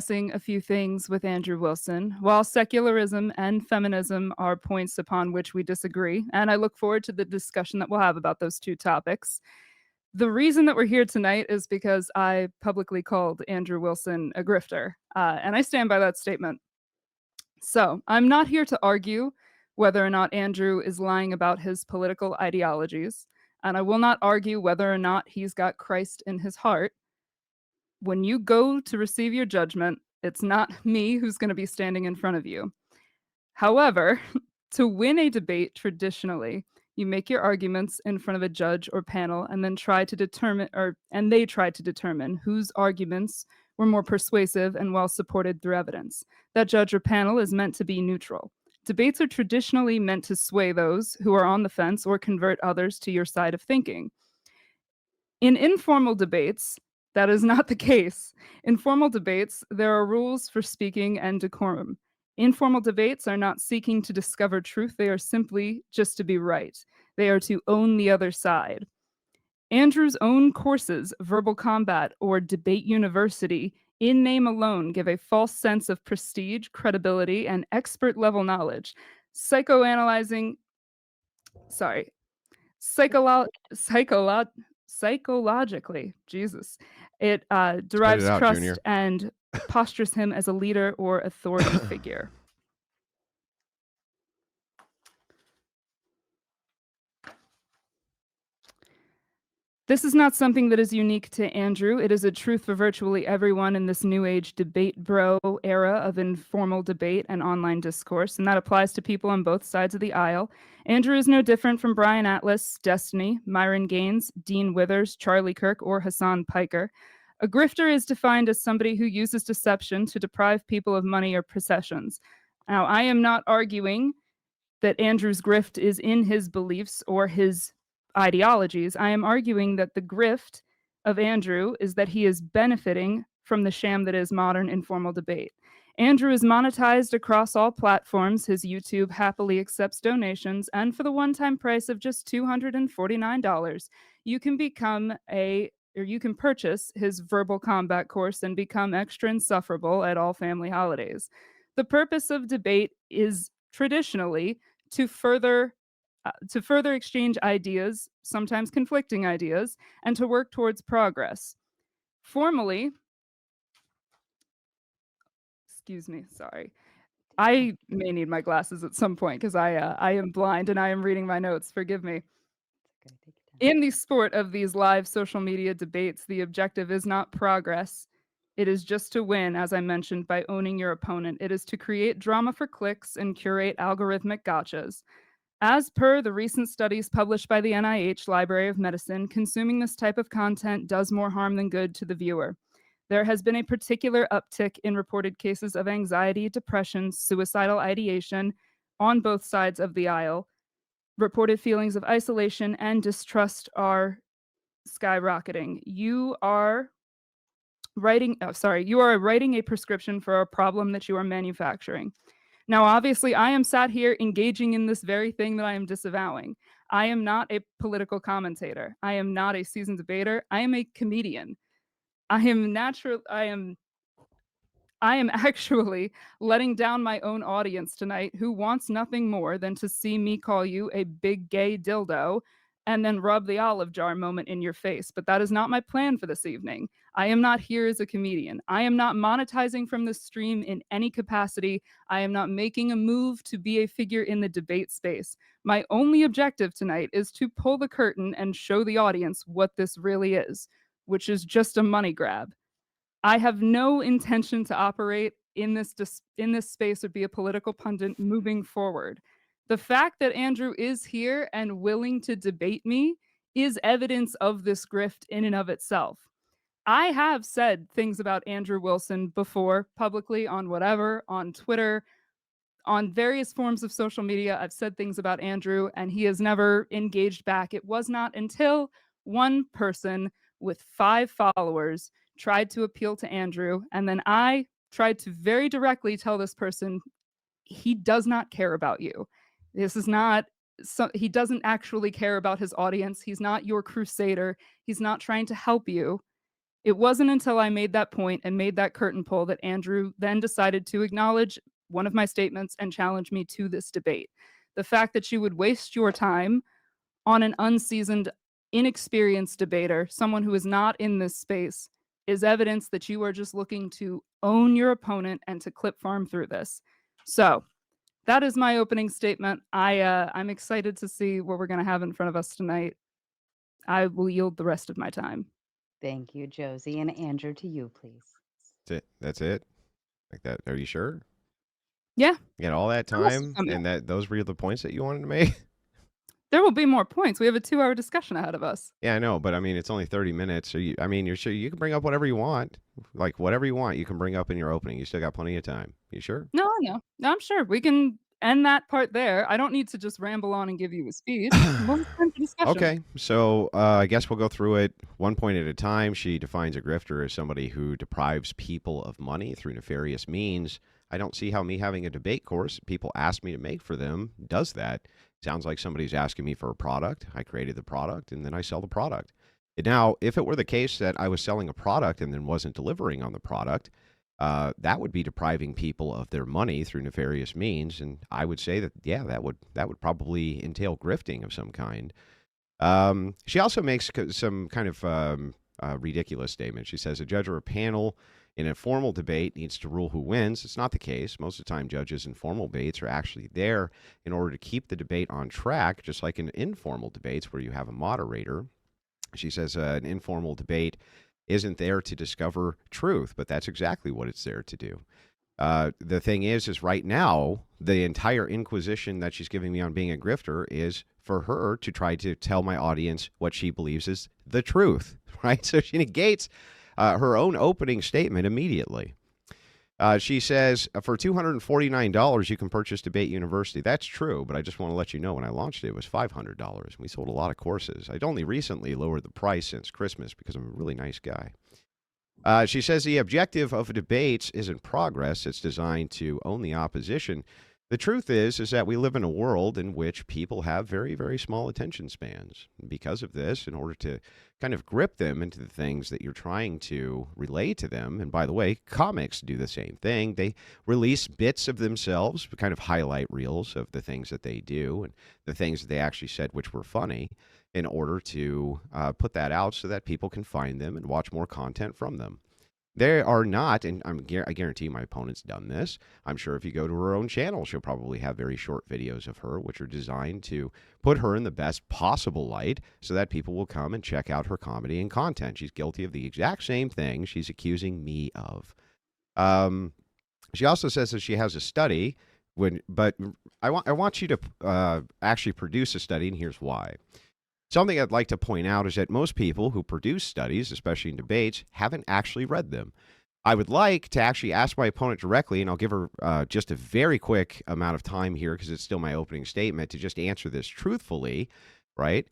discussing a few things with Andrew Wilson. While secularism and feminism are points upon which we disagree, and I look forward to the discussion that we'll have about those two topics. The reason that we're here tonight is because I publicly called Andrew Wilson a grifter, and I stand by that statement. So, I'm not here to argue whether or not Andrew is lying about his political ideologies, and I will not argue whether or not he's got Christ in his heart. When you go to receive your judgment, it's not me who's going to be standing in front of you. However, to win a debate traditionally, you make your arguments in front of a judge or panel and then try to determine and they try to determine whose arguments were more persuasive and well supported through evidence. That judge or panel is meant to be neutral. Debates are traditionally meant to sway those who are on the fence or convert others to your side of thinking. In informal debates, that is not the case. In formal debates, there are rules for speaking and decorum. Informal debates are not seeking to discover truth, they are simply just to be right. They are to own the other side. Andrew's own courses, Verbal Combat or Debate University, in name alone give a false sense of prestige, credibility, and expert level knowledge. Psychoanalyzing, sorry, Psycholo- psycholo- psychologically, Jesus, it Spit it derives out, trust Junior. and postures him as a leader or authority figure. This is not something that is unique to Andrew. It is a truth for virtually everyone in this new age debate bro era of informal debate and online discourse, and that applies to people on both sides of the aisle. Andrew is no different from Brian Atlas, Destiny, Myron Gaines, Dean Withers, Charlie Kirk, or Hassan Piker. A grifter is defined as somebody who uses deception to deprive people of money or possessions. Now, I am not arguing that Andrew's grift is in his beliefs or his ideologies. I am arguing that the grift of Andrew is that he is benefiting from the sham that is modern informal debate. Andrew is monetized across all platforms. His YouTube happily accepts donations, and for the one-time price of just $249, you can purchase his verbal combat course and become extra insufferable at all family holidays. The purpose of debate is traditionally to further exchange ideas, sometimes conflicting ideas, and to work towards progress. Formally, excuse me, sorry. I may need my glasses at some point because I am blind and I am reading my notes. Forgive me. In the sport of these live social media debates, the objective is not progress. It is just to win, as I mentioned, by owning your opponent. It is to create drama for clicks and curate algorithmic gotchas. As per the recent studies published by the NIH Library of Medicine, consuming this type of content does more harm than good to the viewer. There has been a particular uptick in reported cases of anxiety, depression, suicidal ideation on both sides of the aisle. Reported feelings of isolation and distrust are skyrocketing. You are writing a prescription for a problem that you are manufacturing. Now, obviously, I am sat here engaging in this very thing that I am disavowing. I am not a political commentator. I am not a seasoned debater. I am a comedian. I am actually letting down my own audience tonight who wants nothing more than to see me call you a big gay dildo and then rub the olive jar moment in your face. But that is not my plan for this evening. I am not here as a comedian. I am not monetizing from this stream in any capacity. I am not making a move to be a figure in the debate space. My only objective tonight is to pull the curtain and show the audience what this really is, which is just a money grab. I have no intention to operate in this space or be a political pundit moving forward. The fact that Andrew is here and willing to debate me is evidence of this grift in and of itself. I have said things about Andrew Wilson before, publicly, on Twitter, on various forms of social media. I've said things about Andrew, and he has never engaged back. It was not until one person with 5 followers tried to appeal to Andrew, and then I tried to very directly tell this person, he does not care about you. This is not he doesn't actually care about his audience. He's not your crusader. He's not trying to help you. It wasn't until I made that point and made that curtain pull that Andrew then decided to acknowledge one of my statements and challenge me to this debate. The fact that you would waste your time on an unseasoned, inexperienced debater, someone who is not in this space, is evidence that you are just looking to own your opponent and to clip farm through this. So that is my opening statement. I'm excited to see what we're going to have in front of us tonight. I will yield the rest of my time. Thank you, Josie. And Andrew, to you, please. That's it. That's it. Like that. Are you sure? Yeah, You got all that the rest of time, them, yeah. and those were the points that you wanted to make? There will be more points. We have a 2-hour discussion ahead of us. Yeah, I know, but I mean, it's only 30 minutes. So you're sure you can bring up whatever you want, like whatever you want, you can bring up in your opening. You still got plenty of time. You sure? No, I know. No, I'm sure we can end that part there. I don't need to just ramble on and give you a speech. We'll have time for discussion. Okay, so I guess we'll go through it one point at a time. She defines a grifter as somebody who deprives people of money through nefarious means. I don't see how me having a debate course people ask me to make for them does that. Sounds like somebody's asking me for a product. I created the product and then I sell the product. Now, if it were the case that I was selling a product and then wasn't delivering on the product, that would be depriving people of their money through nefarious means, and I would say that that would probably entail grifting of some kind. She also makes some kind of ridiculous statement. She says a judge or a panel in a formal debate needs to rule who wins. It's not the case. Most of the time, judges in formal debates are actually there in order to keep the debate on track, just like in informal debates where you have a moderator. She says an informal debate isn't there to discover truth, but that's exactly what it's there to do. The thing is right now, the entire inquisition that she's giving me on being a grifter is for her to try to tell my audience what she believes is the truth, right? So she negates her own opening statement immediately. She says, for $249, you can purchase Debate University. That's true, but I just want to let you know when I launched it, it was $500. We sold a lot of courses. I'd only recently lowered the price since Christmas because I'm a really nice guy. She says the objective of debates isn't progress. It's designed to own the opposition. The truth is that we live in a world in which people have very, very small attention spans. Because of this, in order to kind of grip them into the things that you're trying to relay to them, and by the way, comics do the same thing. They release bits of themselves, kind of highlight reels of the things that they do and the things that they actually said which were funny in order to put that out so that people can find them and watch more content from them. They are not, and I guarantee my opponent's done this. I'm sure if you go to her own channel, she'll probably have very short videos of her, which are designed to put her in the best possible light so that people will come and check out her comedy and content. She's guilty of the exact same thing she's accusing me of. She also says that she has a study, but I want you to actually produce a study, and here's why. Something I'd like to point out is that most people who produce studies, especially in debates, haven't actually read them. I would like to actually ask my opponent directly, and I'll give her just a very quick amount of time here because it's still my opening statement, to just answer this truthfully, right?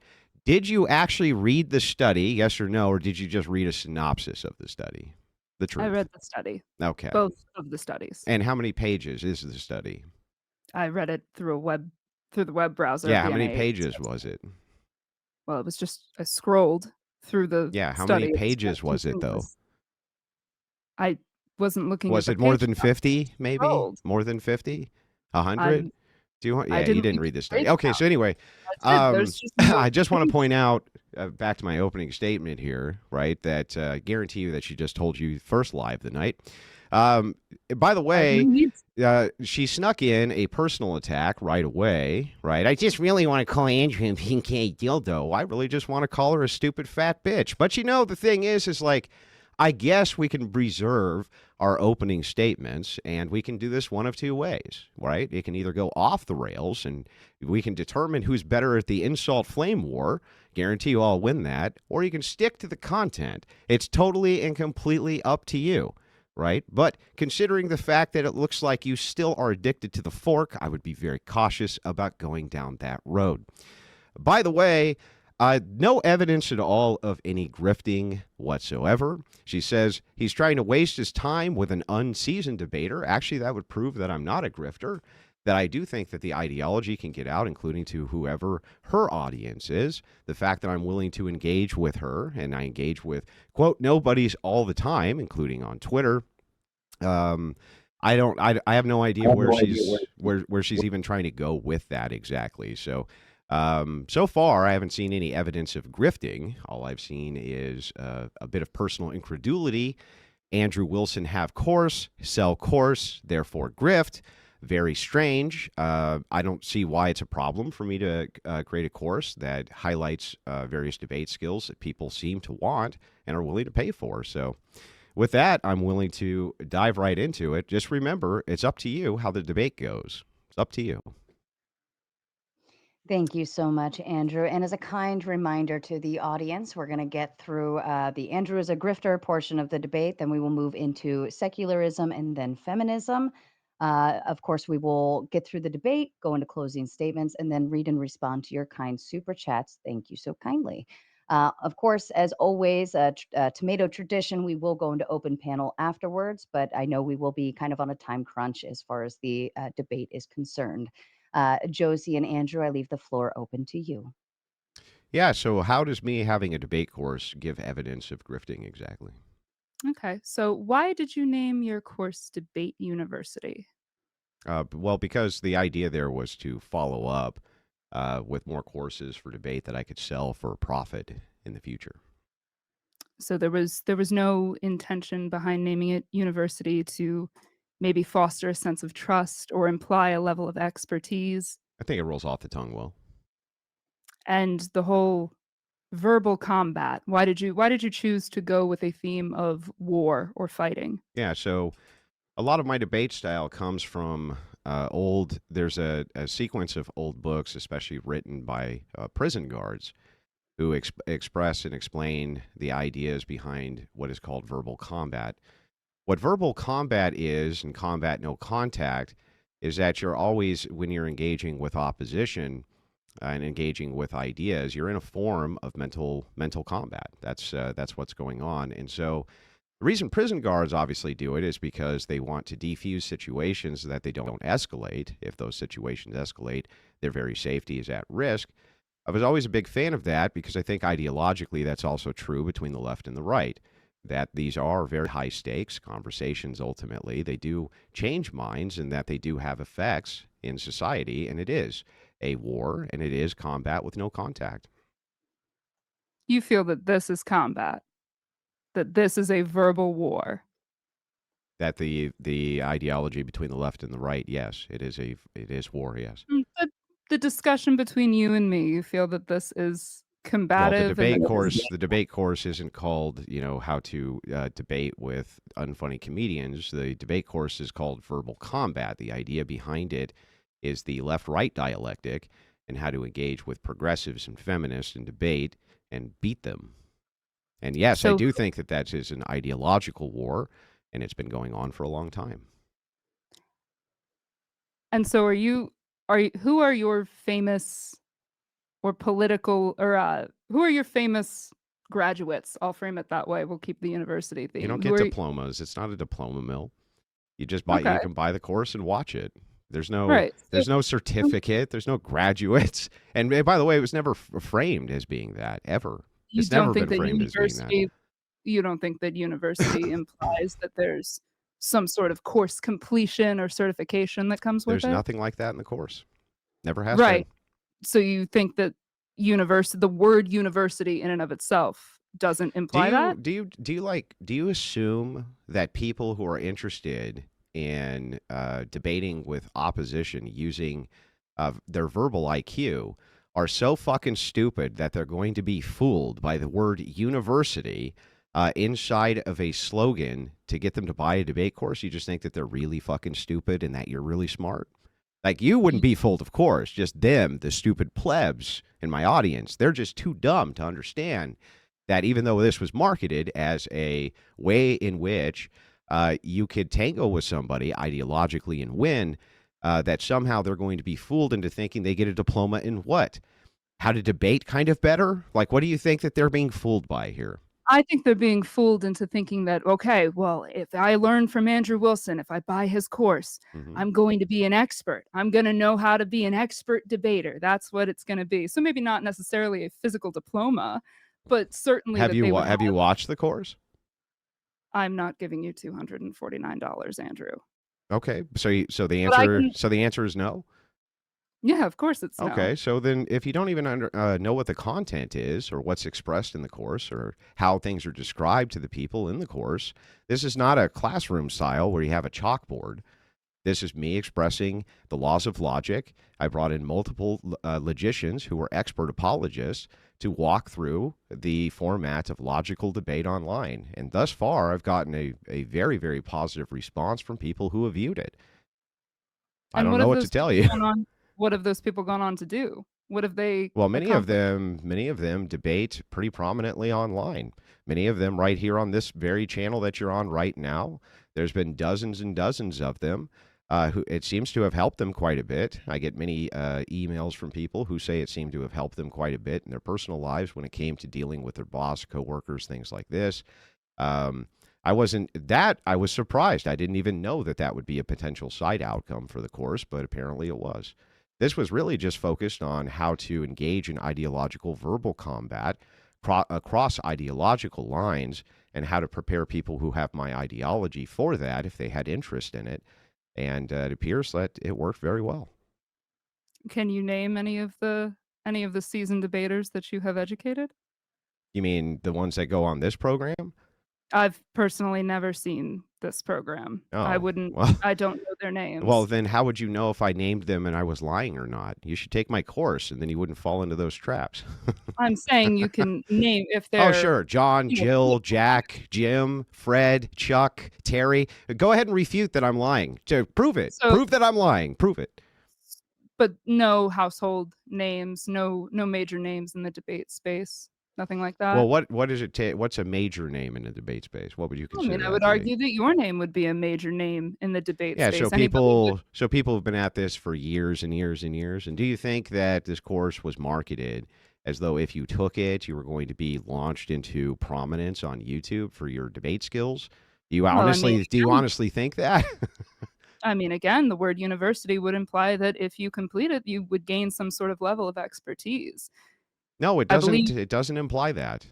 Did you actually read the study, yes or no, or did you just read a synopsis of the study? The truth. I read the study. Okay. Both of the studies. And how many pages is the study? I read it through the web browser. Yeah, of the how many NIH pages website. was it? Well, it was just I scrolled through the Yeah, how study. many It was pages was it, though? I wasn't looking at Was the it more page than count. 50, maybe? Scrolled. More than 50? 100? I'm 200? I Yeah, you didn't didn't read read the the study. page Okay, count. so anyway, That's it. There's just no I just want to page. point out, back to my opening statement here, right, that I guarantee you that she just told you first live the night. By the way, she snuck in a personal attack right away, right? I just really want to call Andrew a pink dildo. I really just want to call her a stupid fat bitch. But the thing is like, I guess we can reserve our opening statements, and we can do this one of two ways, right? It can either go off the rails, and we can determine who's better at the insult flame war. Guarantee you I'll win that. Or you can stick to the content. It's totally and completely up to you. Right? But considering the fact that it looks like you still are addicted to the fork, I would be very cautious about going down that road. By the way, no evidence at all of any grifting whatsoever. She says he's trying to waste his time with an unseasoned debater. Actually, that would prove that I'm not a grifter. that I do think that the ideology can get out, including to whoever her audience is. The fact that I'm willing to engage with her, and I engage with, quote, nobodies all the time, including on Twitter. I have no idea where she's even trying to go with that exactly. So so far I haven't seen any evidence of grifting. All I've seen is a bit of personal incredulity. Andrew Wilson have course, sell course, therefore grift. Very strange. I don't see why it's a problem for me to create a course that highlights various debate skills that people seem to want and are willing to pay for. So with that, I'm willing to dive right into it. Just remember, it's up to you how the debate goes. It's up to you. Thank you so much, Andrew. And as a kind reminder to the audience, we're going to get through the Andrew is a grifter portion of the debate. Then we will move into secularism and then feminism. Of course, we will get through the debate, go into closing statements, and then read and respond to your kind super chats. Thank you so kindly. Of course, as always, tomato tradition, we will go into open panel afterwards, but I know we will be kind of on a time crunch as far as the debate is concerned. Josie and Andrew, I leave the floor open to you. Yeah, so how does me having a debate course give evidence of grifting exactly? Okay, so why did you name your course Debate University? Well, because the idea there was to follow up with more courses for debate that I could sell for a profit in the future. So there was no intention behind naming it university to maybe foster a sense of trust or imply a level of expertise, I think it rolls off the tongue well. and the whole verbal combat. Why did you choose to go with a theme of war or fighting? Yeah, so a lot of my debate style comes from there's a sequence of old books, especially written by prison guards, who express and explain the ideas behind what is called verbal combat. What verbal combat is, and combat no contact, is that you're always, when you're engaging with opposition and engaging with ideas, you're in a form of mental combat. That's what's going on. And so the reason prison guards obviously do it is because they want to defuse situations so that they don't escalate. If those situations escalate, their very safety is at risk. I was always a big fan of that because I think ideologically that's also true between the left and the right, that these are very high stakes conversations ultimately. They do change minds and that they do have effects in society, and it is a war and it is combat with no contact. You feel that this is combat, that this is a verbal war. That the ideology between the left and the right, yes, it is war, yes. The discussion between you and me, you feel that this is Well, combative and that this is the debate course isn't called, how to debate with unfunny comedians. The debate course is called verbal combat. The idea behind it is the left-right dialectic and how to engage with progressives and feminists in debate and beat them. And yes, I so do think that that is an ideological war, and it's been going on for a long time. so who are your famous or political or who are your famous graduates? I'll frame it that way. We'll keep the university You don't theme. Who get are diplomas. It's not a diploma mill. okay, You can buy the course and watch it. right. So There's no certificate, there's no graduates. And by the way, it was never framed as being that ever. you It's don't never think been that framed as being that. university implies that there's some sort of course completion or certification that comes with There's it? nothing like that in the course. Never has been. Right. So you think that the word university in and of itself doesn't imply that? Do you assume that people who are interested in debating with opposition using their verbal IQ are so fucking stupid that they're going to be fooled by the word university inside of a slogan to get them to buy a debate course? You just think that they're really fucking stupid and that you're really smart? Like, you wouldn't be fooled, of course, just them, the stupid plebs in my audience. They're just too dumb to understand that even though this was marketed as a way in which you could tango with somebody ideologically and win, that somehow they're going to be fooled into thinking they get a diploma in what? How to debate kind of better? Like, what do you think that they're being fooled by here? I think they're being fooled into thinking that, okay, well, if I learn from Andrew Wilson, if I buy his course, Hmm. I'm going to be an expert. I'm gonna know how to be an expert debater. That's what it's gonna be. So maybe not necessarily a physical diploma, but certainly Have that they would have you have. watched the course? I'm not giving you $249, Andrew. Okay, so But I can. the answer is no. Yeah, of course it's no. Okay, so then if you don't even know what the content is or what's expressed in the course or how things are described to the people in the course, this is not a classroom style where you have a chalkboard. This is me expressing the laws of logic. I brought in multiple logicians who were expert apologists to walk through the format of logical debate online. And thus far, I've gotten a very, very positive response from people who have viewed it. I And don't what know have what to those tell people you. gone on what have those people gone on to do? What have they Well, accomplished? many of them debate pretty prominently online. Many of them right here on this very channel that you're on right now. There's been dozens and dozens of them. Who it seems to have helped them quite a bit. I get many emails from people who say it seemed to have helped them quite a bit in their personal lives when it came to dealing with their boss, coworkers, things like this. Um, I was surprised. I didn't even know that that would be a potential side outcome for the course, but apparently it was. This was really just focused on how to engage in ideological verbal combat across ideological lines and how to prepare people who have my ideology for that if they had interest in it. And it appears that it worked very well. Can you name any of the seasoned debaters that you have educated? You mean the ones that go on this program? I've personally never seen this program. Oh, well, I don't know their well, names. then how would you know if I named them and I was lying or not? You should take my course, and then you wouldn't fall into those traps. I'm saying you can name if Oh, they're, sure. John, Jill, political candidates, Jack, Jim, Fred, Chuck, Terry. Go ahead and refute that I'm lying. Prove it. so Prove that I'm lying. Prove it. but no household names, no major names in the debate space, nothing like Well, that? what does it take? What's a major name in the debate space? What would you I mean, consider I that would to be? argue that your name would be a major name in the debate Yeah, space. Anybody would. so people have been at this for years and years and years. And do you think that this course was marketed as though if you took it, you were going to be launched into prominence on YouTube for your debate skills? Well, Do you honestly think that? again, the word university would imply that if you complete it, you would gain some sort of level of expertise. No, it I doesn't. believe It doesn't imply that.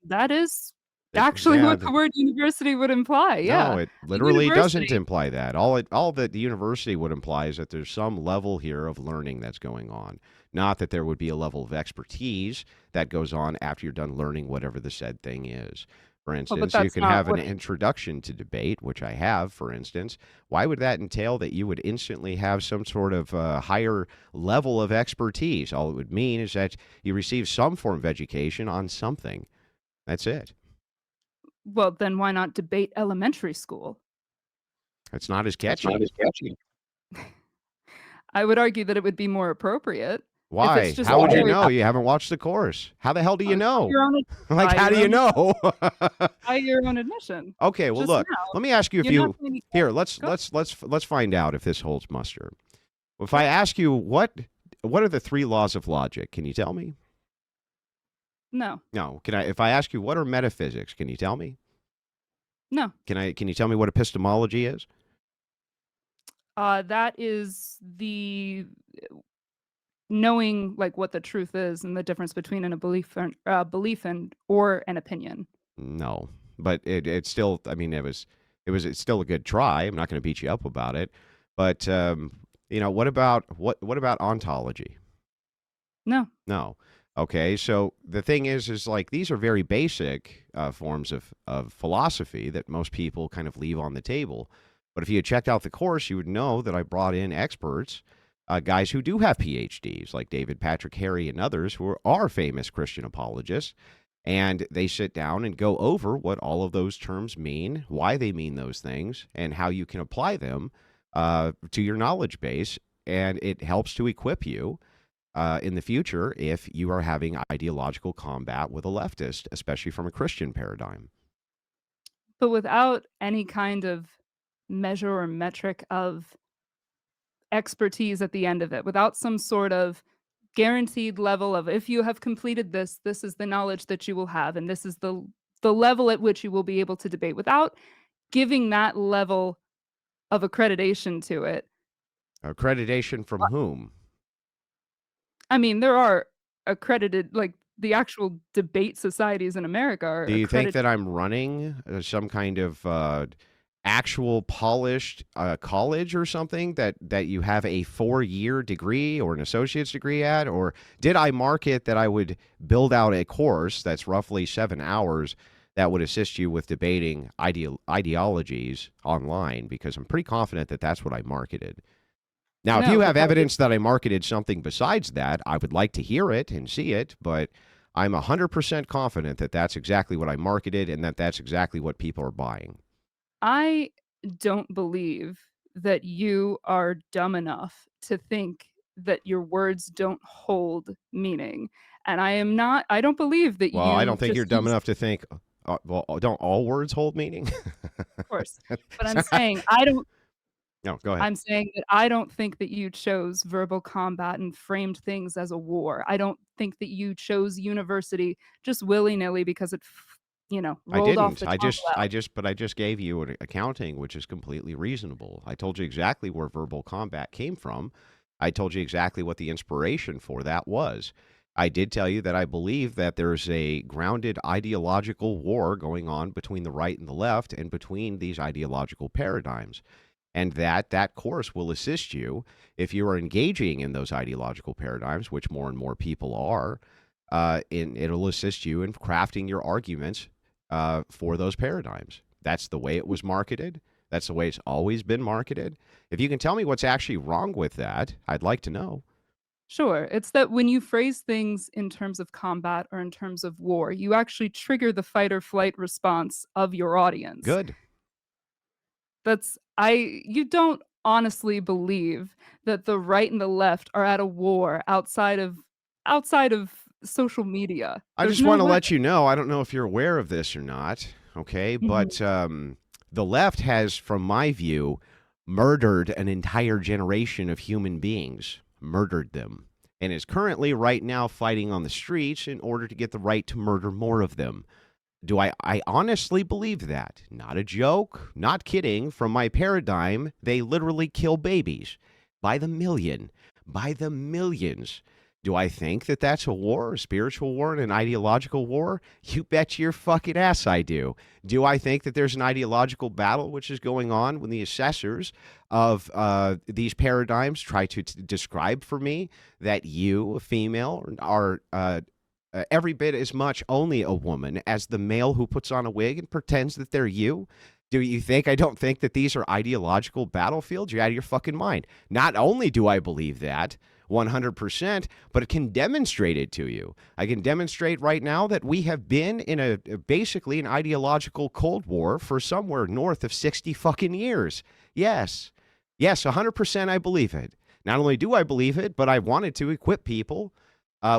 that is actually Yeah, what the word university would imply, no, yeah. it A literally doesn't university. imply that. All that the university would imply is that there's some level here of learning that's going on. Not that there would be a level of expertise that goes on after you're done learning whatever the said thing is. For Well, but instance, you that's can not have an what. introduction to debate, which I have, for instance. Why would that entail that you would instantly have some sort of higher level of expertise? All it would mean is that you receive some form of education on something. That's it. Well, then why not debate elementary school? It's not as That's not catchy. as catchy. I would argue that it would be more appropriate if it's Why? just How would you purely know? You haven't watched the course. How the hell do you by know? your own ad Like, by how do your you own know? by your own admission. Okay, well, Just look. now, Let me ask you if you're not you going to here. get. Go Let's find out if this holds muster. If I sure. ask you what are the three laws of logic? Can you tell me? No. No. Can I? If I ask you what are metaphysics? Can you tell me? No. Can you tell me what epistemology is? That is the knowing, like, what the truth is and the difference between a belief and or an opinion. No, but it's still. I mean, it's still a good try. I'm not going to beat you up about it. But what about what about ontology? No. No. Okay, so the thing is like these are very basic forms of philosophy that most people kind of leave on the table. But if you had checked out the course, you would know that I brought in experts, guys who do have PhDs, like David Patrick Harry and others who are famous Christian apologists. And they sit down and go over what all of those terms mean, why they mean those things, and how you can apply them to your knowledge base. And it helps to equip you in the future if you are having ideological combat with a leftist, especially from a Christian paradigm. But without any kind of measure or metric of expertise at the end of it, without some sort of guaranteed level of if you have completed this, this is the knowledge that you will have, and this is the the level at which you will be able to debate without giving that level of accreditation to it. Accreditation from whom? I mean, there are accredited like, the actual debate societies in America are Do you think accredited. that I'm running some kind of actual polished college or something that you have a 4-year degree or an associate's degree at? Or did I market that I would build out a course that's roughly 7 hours that would assist you with debating ideologies online? Because I'm pretty confident that that's what I marketed. Now, if No, you the have problem evidence that I marketed something besides that, I would like to hear it and see it, but I'm 100% confident that that's exactly what I marketed and that that's exactly what people are buying. I don't believe that you are dumb enough to think that your words don't hold meaning, and I don't believe that Well, I don't you think you're just dumb use. enough to think, well, don't all words hold meaning? Of course, but No, go ahead. I'm saying that I don't think that you chose verbal combat and framed things as a war. I don't think that you chose university just willy-nilly because it I rolled off didn't. the tongue well. But I just gave you an accounting, which is completely reasonable. I told you exactly where verbal combat came from. I told you exactly what the inspiration for that was. I did tell you that I believe that there's a grounded ideological war going on between the right and the left and between these ideological paradigms. And that course will assist you if you are engaging in those ideological paradigms, which more and more people are. It'll assist you in crafting your arguments for those paradigms. That's the way it was marketed. That's the way it's always been marketed. If you can tell me what's actually wrong with that, I'd like to know. Sure, it's that when you phrase things in terms of combat or in terms of war, you actually trigger the fight or flight response of your audience. Good. That's I You don't honestly believe that the right and the left are at a war outside of social media. I There's just no want to way. let you know. I don't know if you're aware of this or not. Okay, Mhm. but the left has, from my view, murdered an entire generation of human beings, murdered them, and is currently right now fighting on the streets in order to get the right to murder more of them. I honestly believe that? Not a joke, not kidding. From my paradigm, they literally kill babies by the million, by the millions. Do I think that that's a war, a spiritual war, and an ideological war? You bet your fucking ass I do. Do I think that there's an ideological battle which is going on when the assessors of these paradigms try to describe for me that you, a female, are every bit as much only a woman as the male who puts on a wig and pretends that they're you? Do you think I don't think that these are ideological battlefields? You're out of your fucking mind. Not only do I believe that 100%, but it can demonstrate it to you. I can demonstrate right now that we have been in basically an ideological Cold War for somewhere north of 60 fucking years. Yes. Yes, 100% I believe it. Not only do I believe it, but I wanted to equip people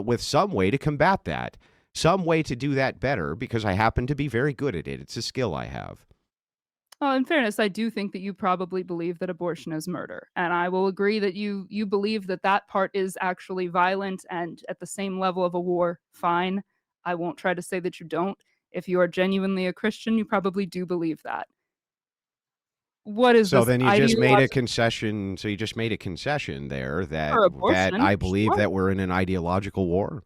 with some way to combat that, some way to do that better because I happen to be very good at it. It's a skill I have. Well, in fairness, I do think that you probably believe that abortion is murder, and I will agree that you believe that that part is actually violent and at the same level of a war. Fine. I won't try to say that you don't. If you are genuinely a Christian, you probably do believe that. What is So this then you just made a ideological concession. So you just made a concession there that for that abortion? I believe Sure. that we're in an ideological war.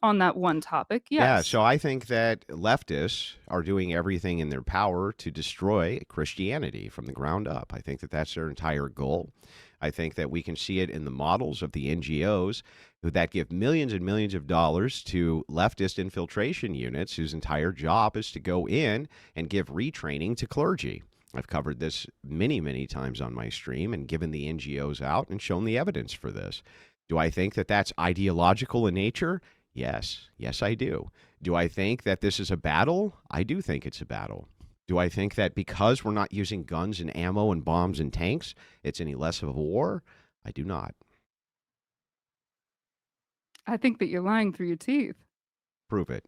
On that one topic, Yeah, yes. so I think that leftists are doing everything in their power to destroy Christianity from the ground up. I think that that's their entire goal. I think that we can see it in the models of the NGOs that give millions and millions of dollars to leftist infiltration units whose entire job is to go in and give retraining to clergy. I've covered this many, many times on my stream and given the NGOs out and shown the evidence for this. Do I think that that's ideological in nature? Yes. Yes, I do. Do I think that this is a battle? I do think it's a battle. Do I think that because we're not using guns and ammo and bombs and tanks, it's any less of a war? I do not. I think that you're lying through your teeth. Prove it.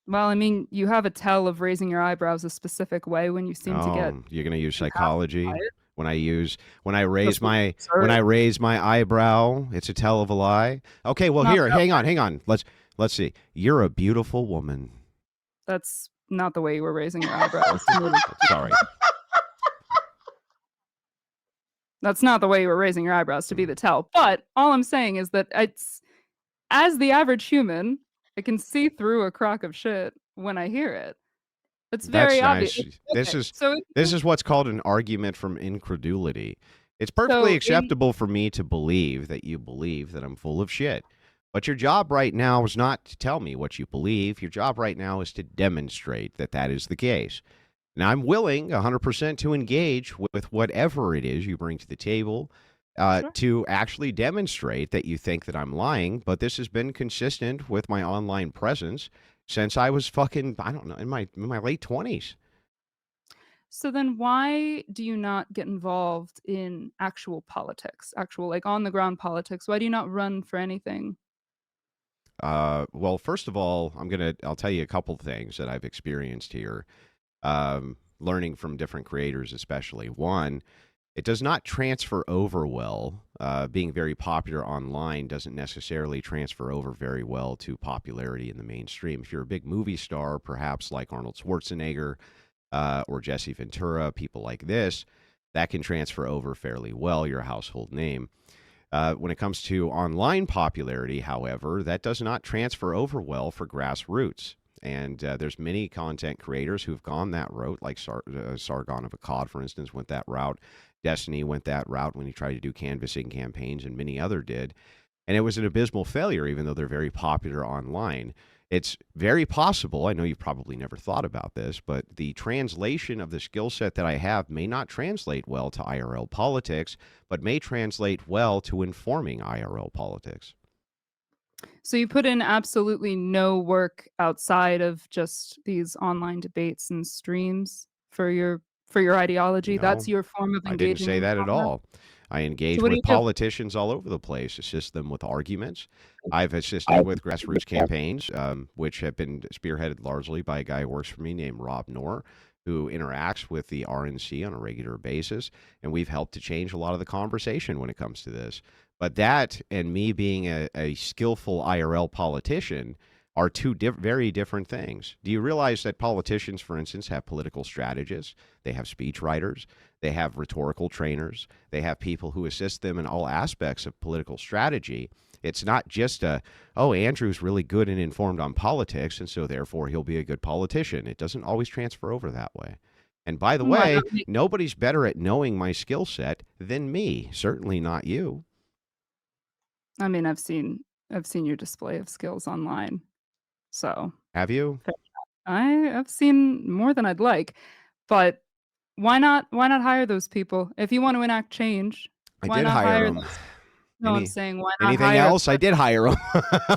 Well, I mean, you have a tell of raising your eyebrows a specific way when you seem to get Oh, you're going to use impassioned by psychology it. when I raise That's what you when I observe. raise my eyebrow, it's a tell of a lie. Okay, well Not here, that hang on. Let's see. You're a beautiful woman. That's not the way you were raising your eyebrows. Sorry. That's not the way you were raising your eyebrows to be the tell. But all I'm saying is that it's as the average human, I can see through a crock of shit when I hear it. It's That's very obvious. nice. This Okay, is so this is what's called an argument from incredulity. It's perfectly so in acceptable for me to believe that you believe that I'm full of shit. But your job right now is not to tell me what you believe. Your job right now is to demonstrate that that is the case. And I'm willing 100% to engage with whatever it is you bring to the table sure. to actually demonstrate that you think that I'm lying. But this has been consistent with my online presence since I was fucking, I don't know, in my late 20s. So then why do you not get involved in actual politics? Actual like on the ground politics? Why do you not run for anything? Well, first of all, I'll tell you a couple things that I've experienced here, learning from different creators, especially. One, it does not transfer over well. Being very popular online doesn't necessarily transfer over very well to popularity in the mainstream. If you're a big movie star, perhaps like Arnold Schwarzenegger or Jesse Ventura, people like this, that can transfer over fairly well. You're a household name. When it comes to online popularity, however, that does not transfer over well for grassroots. And there's many content creators who've gone that route, like Sargon of Akkad, for instance, went that route. Destiny went that route when he tried to do canvassing campaigns, and many other did. And it was an abysmal failure, even though they're very popular online. It's very possible, I know you've probably never thought about this, but the translation of the skill set that I have may not translate well to IRL politics, but may translate well to informing IRL politics. So you put in absolutely no work outside of just these online debates and streams for your ideology. That's No, your form of I didn't say engaging that at on that. all. I So engage what do with you do? politicians all over the place, assist them with arguments. I've assisted with grassroots campaigns, which have been spearheaded largely by a guy who works for me named Rob Knorr, who interacts with the RNC on a regular basis. And we've helped to change a lot of the conversation when it comes to this. But that and me being a skillful IRL politician are two very different things. Do you realize that politicians, for instance, have political strategists? They have speech writers. They have rhetorical trainers. They have people who assist them in all aspects of political strategy. It's not just oh, Andrew's really good and informed on politics, and so therefore he'll be a good politician. It doesn't always transfer over that way. And by the Why way, not make nobody's better at knowing my skill set than me. Certainly not you. I mean, I've seen your display of skills online. So, Have you? fair I've seen more than I'd like. But why not hire those people? If you want to enact change, I why did not hire hire them. those No, I'm saying why not Anything hire a else? I did hire them.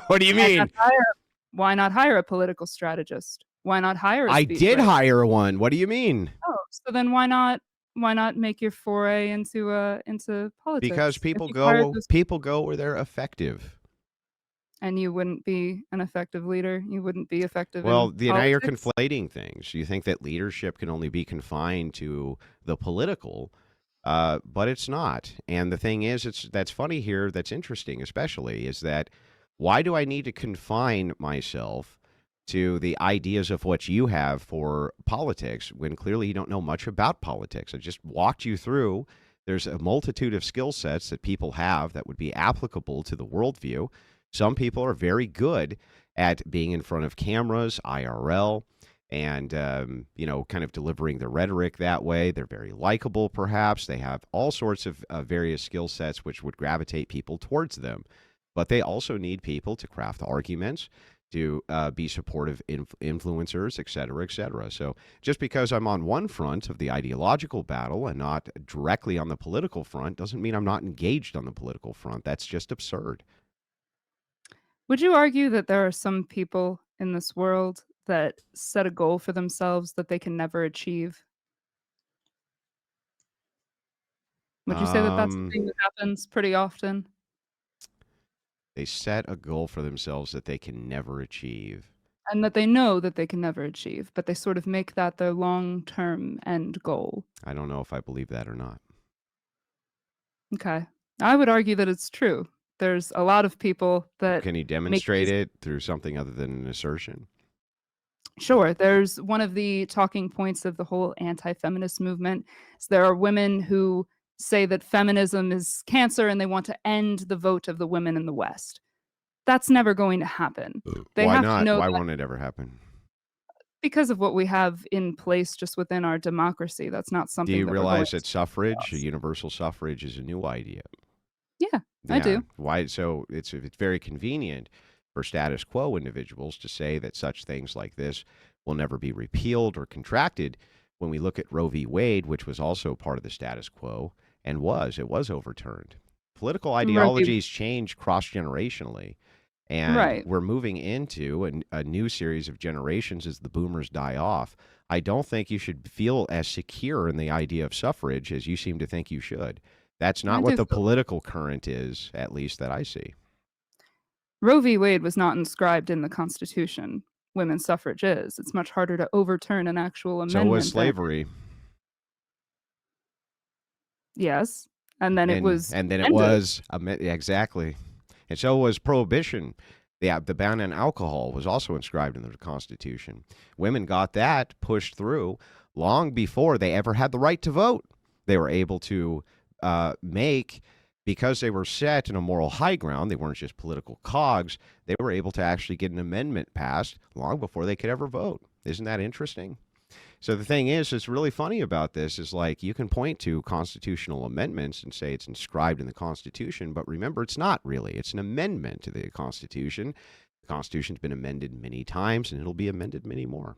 What do you why not mean? hire why not hire a political strategist? Why not hire a I did speechwriter? hire one. What do you mean? Oh, so then why not make your foray into Because politics? If you've hired those people go where they're effective. and you wouldn't be an effective leader, you wouldn't be effective in Well, now you're politics? conflating things. You think that leadership can only be confined to the political, but it's not. And the thing is, that's funny here. That's interesting, especially, is that why do I need to confine myself to the ideas of what you have for politics when clearly you don't know much about politics? I just walked you through. There's a multitude of skill sets that people have that would be applicable to the worldview. Some people are very good at being in front of cameras, IRL, and kind of delivering the rhetoric that way. They're very likable, perhaps. They have all sorts of various skill sets which would gravitate people towards them. But they also need people to craft arguments, to be supportive influencers, et cetera, et cetera. So just because I'm on one front of the ideological battle and not directly on the political front doesn't mean I'm not engaged on the political front. That's just absurd. Would you argue that there are some people in this world that set a goal for themselves that they can never achieve? Would you say that that's a Um, thing that happens pretty often? they set a goal for themselves that they can never achieve. And that they know that they can never achieve, but they sort of make that their long-term end goal. I don't know if I believe that or not. Okay. I would argue that it's true. There's a lot of people that Can you make demonstrate these it through something other than an assertion? Sure. There's one of the talking points of the whole anti-feminist movement is there are women who say that feminism is cancer and they want to end the vote of the women in the West. That's never going to happen. They Why have to not? know Why that won't it ever happen? because of what we have in place just within our democracy, that's not Do something you that we're going realize to that suffrage, loss. universal suffrage, is a new idea? Yeah, I Yeah. do. Why? So it's very convenient for status quo individuals to say that such things like this will never be repealed or contracted. When we look at Roe v. Wade, which was also part of the status quo and it was overturned. Political Rovi ideologies change cross generationally. And right. we're moving into a new series of generations as the boomers die off. I don't think you should feel as secure in the idea of suffrage as you seem to think you should. That's I not what do the feel political current is, at least that I see. Roe v. Wade was not inscribed in the Constitution. Women's suffrage is. It's much harder to overturn an actual So was amendment than slavery, yes, and then it was and then it ended. was exactly, and so was prohibition. The ban on alcohol was also inscribed in the Constitution. Women got that pushed through long before they ever had the right to vote. They were able to make, because they were set in a moral high ground, they weren't just political cogs, they were able to actually get an amendment passed long before they could ever vote. Isn't that interesting? So the thing is, it's really funny about this is like you can point to constitutional amendments and say it's inscribed in the Constitution, but remember, it's not really. It's an amendment to the Constitution. The Constitution's been amended many times, and it'll be amended many more.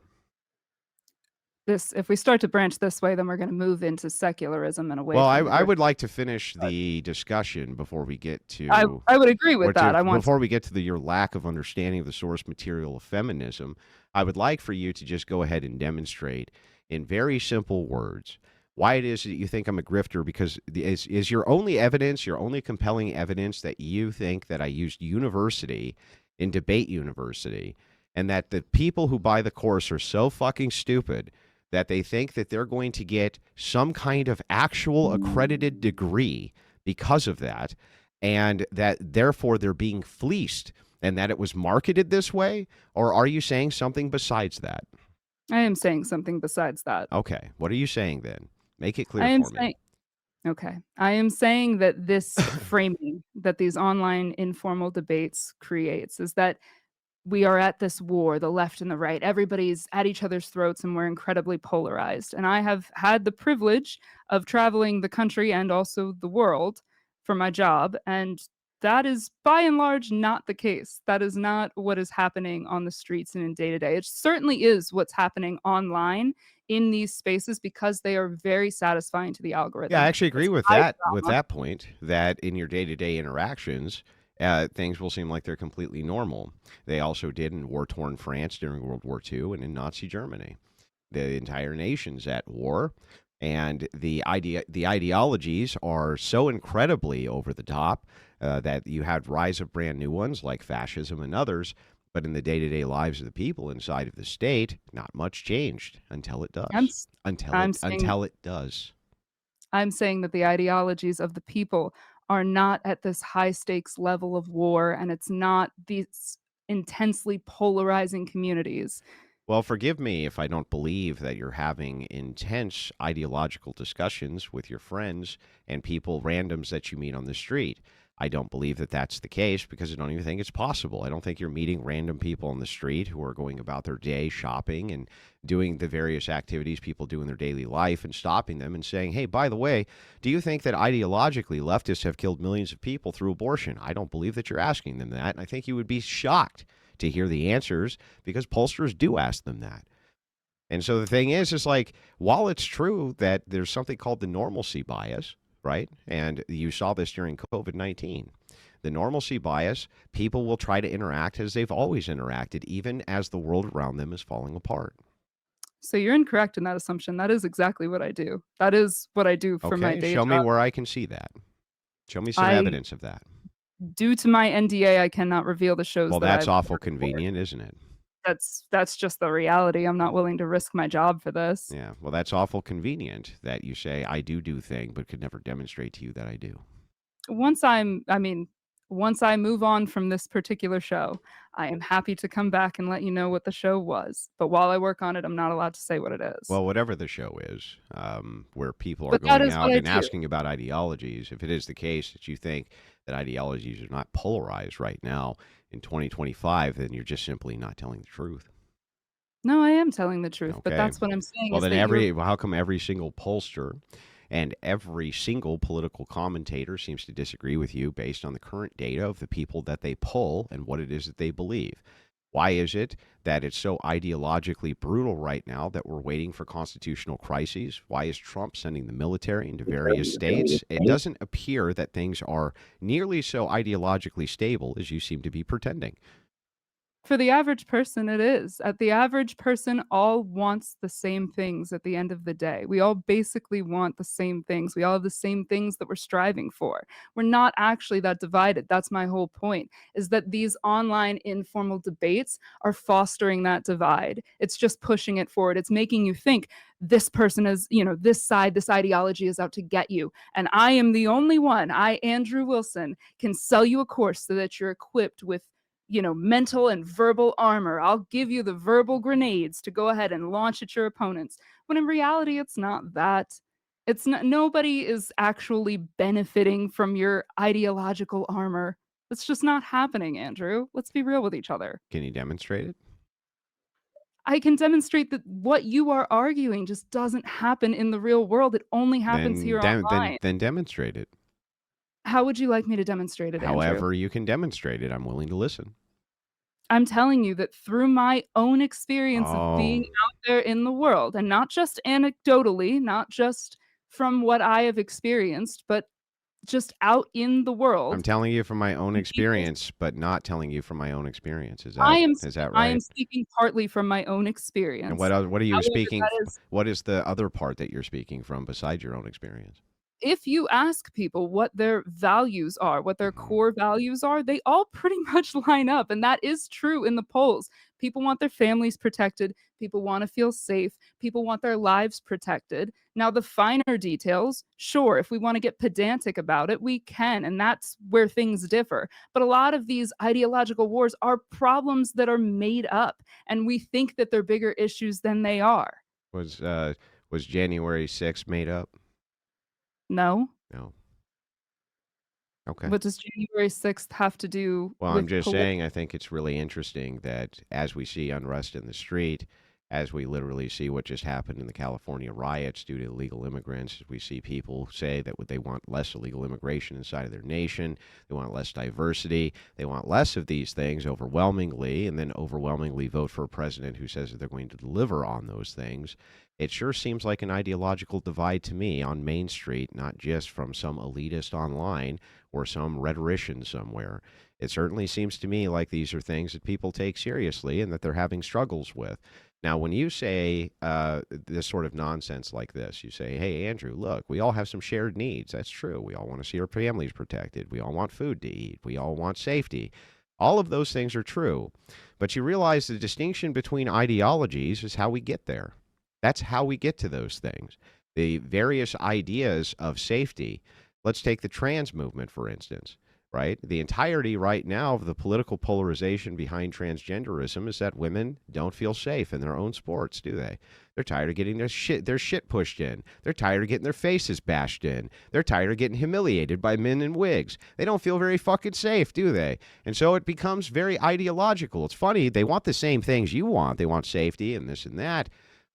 This if we start to branch this way, then we're gonna move into secularism and away Well, from the I Grifter. would like to finish the discussion before we get I to I would agree with that. I want before we get to your lack of understanding of the source material of feminism. I would like for you to just go ahead and demonstrate in very simple words why it is that you think I'm a grifter, because is your only evidence, your only compelling evidence, that you think that I used university in debate university, and that the people who buy the course are so fucking stupid that they think that they're going to get some kind of actual accredited degree because of that, and that therefore they're being fleeced, and that it was marketed this way? Or are you saying something besides that? I am saying something besides that. Okay. What are you saying then? Make it I clear am for me. saying okay. I am saying that this framing that these online informal debates creates is that we are at this war, the left and the right. Everybody's at each other's throats and we're incredibly polarized. And I have had the privilege of traveling the country and also the world for my job. And that is by and large not the case. That is not what is happening on the streets and in day to day. It certainly is what's happening online in these spaces because they are very satisfying to the Yeah, I algorithm. actually agree It's with high with drama. that point, that in your day-to-day interactions, things will seem like they're completely normal. They also did in war-torn France during World War II and in Nazi Germany. The entire nation's at war, and the ideologies are so incredibly over the top that you have rise of brand new ones like fascism and others. But in the day-to-day lives of the people inside of the state, not much changed until it I'm does. s- I'm saying Until it does. I'm saying that the ideologies of the people are not at this high stakes level of war, and it's not these intensely polarizing communities. Well, forgive me if I don't believe that you're having intense ideological discussions with your friends and people, randoms that you meet on the street. I don't believe that that's the case because I don't even think it's possible. I don't think you're meeting random people on the street who are going about their day shopping and doing the various activities people do in their daily life and stopping them and saying, hey, by the way, do you think that ideologically leftists have killed millions of people through abortion? I don't believe that you're asking them that. And I think you would be shocked to hear the answers because pollsters do ask them that. And so the thing is like, while it's true that there's something called the normalcy bias, right? And you saw this during COVID-19. The normalcy bias, people will try to interact as they've always interacted, even as the world around them is falling apart. So you're incorrect in that assumption. That is exactly what I do. That is what I do for my Okay, day show me job. where I can see that. Show me some I evidence of that. due to my NDA, I cannot reveal the shows Well, that that's I've awful worked for. convenient, isn't it? That's just the reality. I'm not willing to risk my job for this. Yeah, well, that's awful convenient that you say I do thing, but could never demonstrate to you that I do. I mean, once I move on from this particular show, I am happy to come back and let you know what the show was. But while I work on it, I'm not allowed to say what it is. Well, whatever the show is, where people are But that going is what out I and do. asking about ideologies, if it is the case that you think that ideologies are not polarized right now in 2025, then you're just simply not telling the truth. No, I am telling the truth, but Okay. that's what I'm saying Well, is then that you're how come every single pollster and every single political commentator seems to disagree with you based on the current data of the people that they poll and what it is that they believe? Why is it that it's so ideologically brutal right now that we're waiting for constitutional crises? Why is Trump sending the military into various states? It doesn't appear that things are nearly so ideologically stable as you seem to be pretending. For the average person, it is. The average person all wants the same things at the end of the day. We all basically want the same things. We all have the same things that we're striving for. We're not actually that divided. That's my whole point, is that these online informal debates are fostering that divide. It's just pushing it forward. It's making you think this person is, this side, this ideology is out to get you. And I am the only one, Andrew Wilson, can sell you a course so that you're equipped with mental and verbal armor. I'll give you the verbal grenades to go ahead and launch at your opponents. When in reality, it's not that. It's not, nobody is actually benefiting from your ideological armor. It's just not happening, Andrew. Let's be real with each other. Can you demonstrate it? I can demonstrate that what you are arguing just doesn't happen in the real world. It only happens Then, here dem- then, online. then demonstrate it. How would you like me to demonstrate it, Andrew? However, you can demonstrate it. I'm willing to listen. I'm telling you that through my own experience of being Oh, out there in the world, and not just anecdotally, not just from what I have experienced, but just out in the I'm world, telling you from my own and people experience, but not telling you from my own experience. Is I that am is that I am right? speaking partly from my own And experience. what are you However, speaking? that is What is the other part that you're speaking from besides your own experience? if you ask people what their values are, what their Hmm. core values are, they all pretty much line up. And that is true in the polls. People want their families protected. People want to feel safe. People want their lives protected. Now, the finer details, sure, if we want to get pedantic about it, we can. And that's where things differ. But a lot of these ideological wars are problems that are made up. And we think that they're bigger issues than they are. Was was January 6th made up? No? No. Okay. What does January 6th have to do Well, I'm with just political? saying, I think it's really interesting that as we see unrest in the street, as we literally see what just happened in the California riots due to illegal immigrants, we see people say that they want less illegal immigration inside of their nation, they want less diversity, they want less of these things overwhelmingly, and then overwhelmingly vote for a president who says that they're going to deliver on those things. It sure seems like an ideological divide to me on Main Street, not just from some elitist online or some rhetorician somewhere. It certainly seems to me like these are things that people take seriously and that they're having struggles with. Now, when you say this sort of nonsense like this, you say, hey, Andrew, look, we all have some shared needs. That's true. We all want to see our families protected. We all want food to eat. We all want safety. All of those things are true. But you realize the distinction between ideologies is how we get there. That's how we get to those things. The various ideas of safety. Let's take the trans movement, for instance, right? The entirety right now of the political polarization behind transgenderism is that women don't feel safe in their own sports, do they? They're tired of getting their shit pushed in. They're tired of getting their faces bashed in. They're tired of getting humiliated by men in wigs. They don't feel very fucking safe, do they? And so it becomes very ideological. It's funny, they want the same things you want. They want safety and this and that.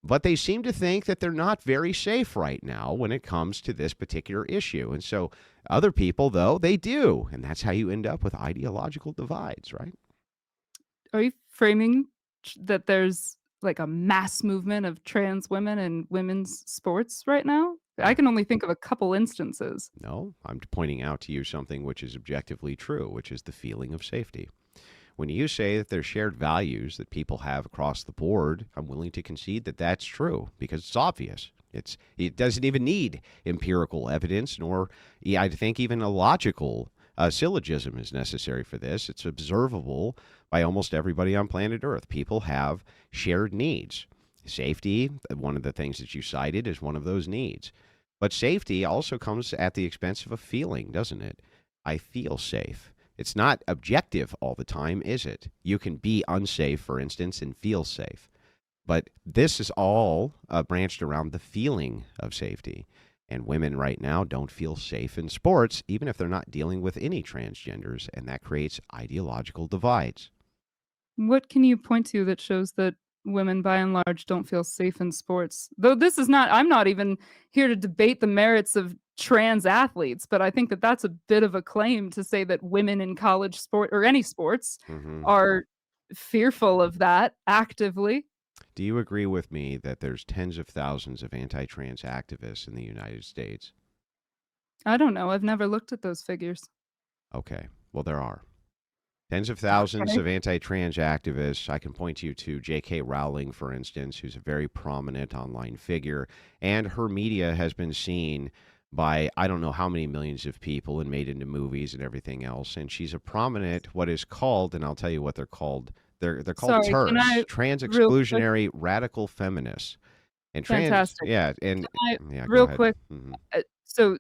But they seem to think that they're not very safe right now when it comes to this particular issue. And so other people, though, they do. And that's how you end up with ideological divides, right? Are you framing that there's like a mass movement of trans women in women's sports right now? I can only think of a couple instances. No, I'm pointing out to you something which is objectively true, which is the feeling of safety. When you say that there's shared values that people have across the board, I'm willing to concede that that's true because it's obvious. It doesn't even need empirical evidence, nor I think even a logical syllogism is necessary for this. It's observable by almost everybody on planet Earth. People have shared needs. Safety, one of the things that you cited, is one of those needs. But safety also comes at the expense of a feeling, doesn't it? I feel safe. It's not objective all the time, is it? You can be unsafe, for instance, and feel safe. But this is all branched around the feeling of safety. And women right now don't feel safe in sports, even if they're not dealing with any transgenders, and that creates ideological divides. What can you point to that shows that women by and large don't feel safe in sports? Though this is not I'm not even here to debate the merits of trans athletes, but I think that that's a bit of a claim to say that women in college sport or any sports Hmm. are fearful of that actively. Do you agree with me that there's tens of thousands of anti-trans activists in the United States? I don't know. I've never looked at those figures. Okay, well, there are. Tens of thousands Okay. of anti-trans activists. I can point you to J.K. Rowling, for instance, who's a very prominent online figure, and her media has been seen by I don't know how many millions of people and made into movies and everything else. And she's a prominent, what is called, and I'll tell you what they're called. They're called Sorry, can TERFs, I trans real quick exclusionary radical feminists. And trans, fantastic. yeah, and Can I yeah, go real ahead. quick, Hmm. so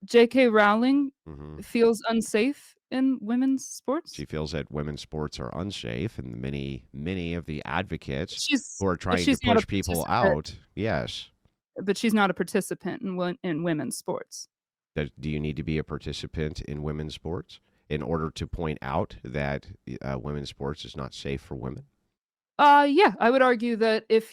J.K. Rowling Hmm. feels unsafe in women's sports? She feels that women's sports are unsafe, and many of the advocates She's who are but trying to she's not a push people participant out, yes. but she's not a participant in women's sports. Do you need to be a participant in women's sports in order to point out that women's sports is not safe for women? Yeah, I would argue that if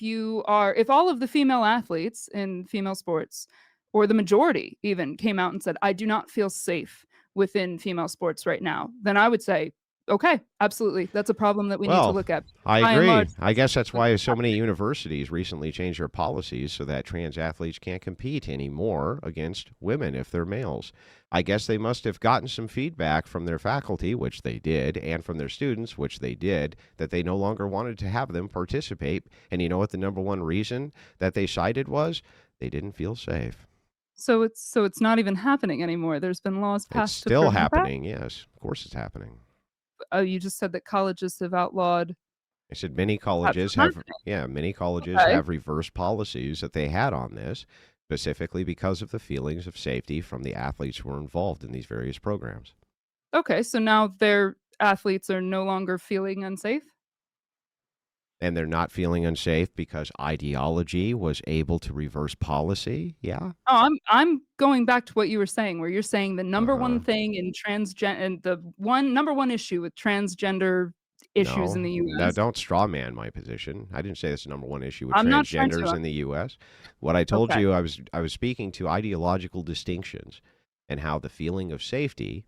all of the female athletes in female sports, or the majority even, came out and said, "I do not feel safe within female sports right now," then I would say, "Okay, absolutely, that's a problem that we need to Well, look at." I By and agree. large, I that's guess that's what's why so many happening. universities recently changed their policies so that trans athletes can't compete anymore against women if they're males. I guess they must have gotten some feedback from their faculty, which they did, and from their students, which they did, that they no longer wanted to have them participate. And you know what the number one reason that they cited was? They didn't feel safe. So it's not even happening anymore. There's been laws It's passed to still prevent that? happening. Yes, of course it's happening. Oh, you just said that colleges have outlawed I said many that colleges from have, happening. yeah, many colleges Okay. have reversed policies that they had on this, specifically because of the feelings of safety from the athletes who were involved in these various programs. Okay, so now their athletes are no longer feeling unsafe? And they're not feeling unsafe because ideology was able to reverse policy. Yeah. Oh, I'm going back to what you were saying, where you're saying the Uh number huh. one thing in transgen and the one number one issue with transgender issues in No, the no, US. don't straw man my position. I didn't say that's the number one issue with I'm not trying transgenders to, in the U.S. What I told okay. you, I was speaking to ideological distinctions and how the feeling of safety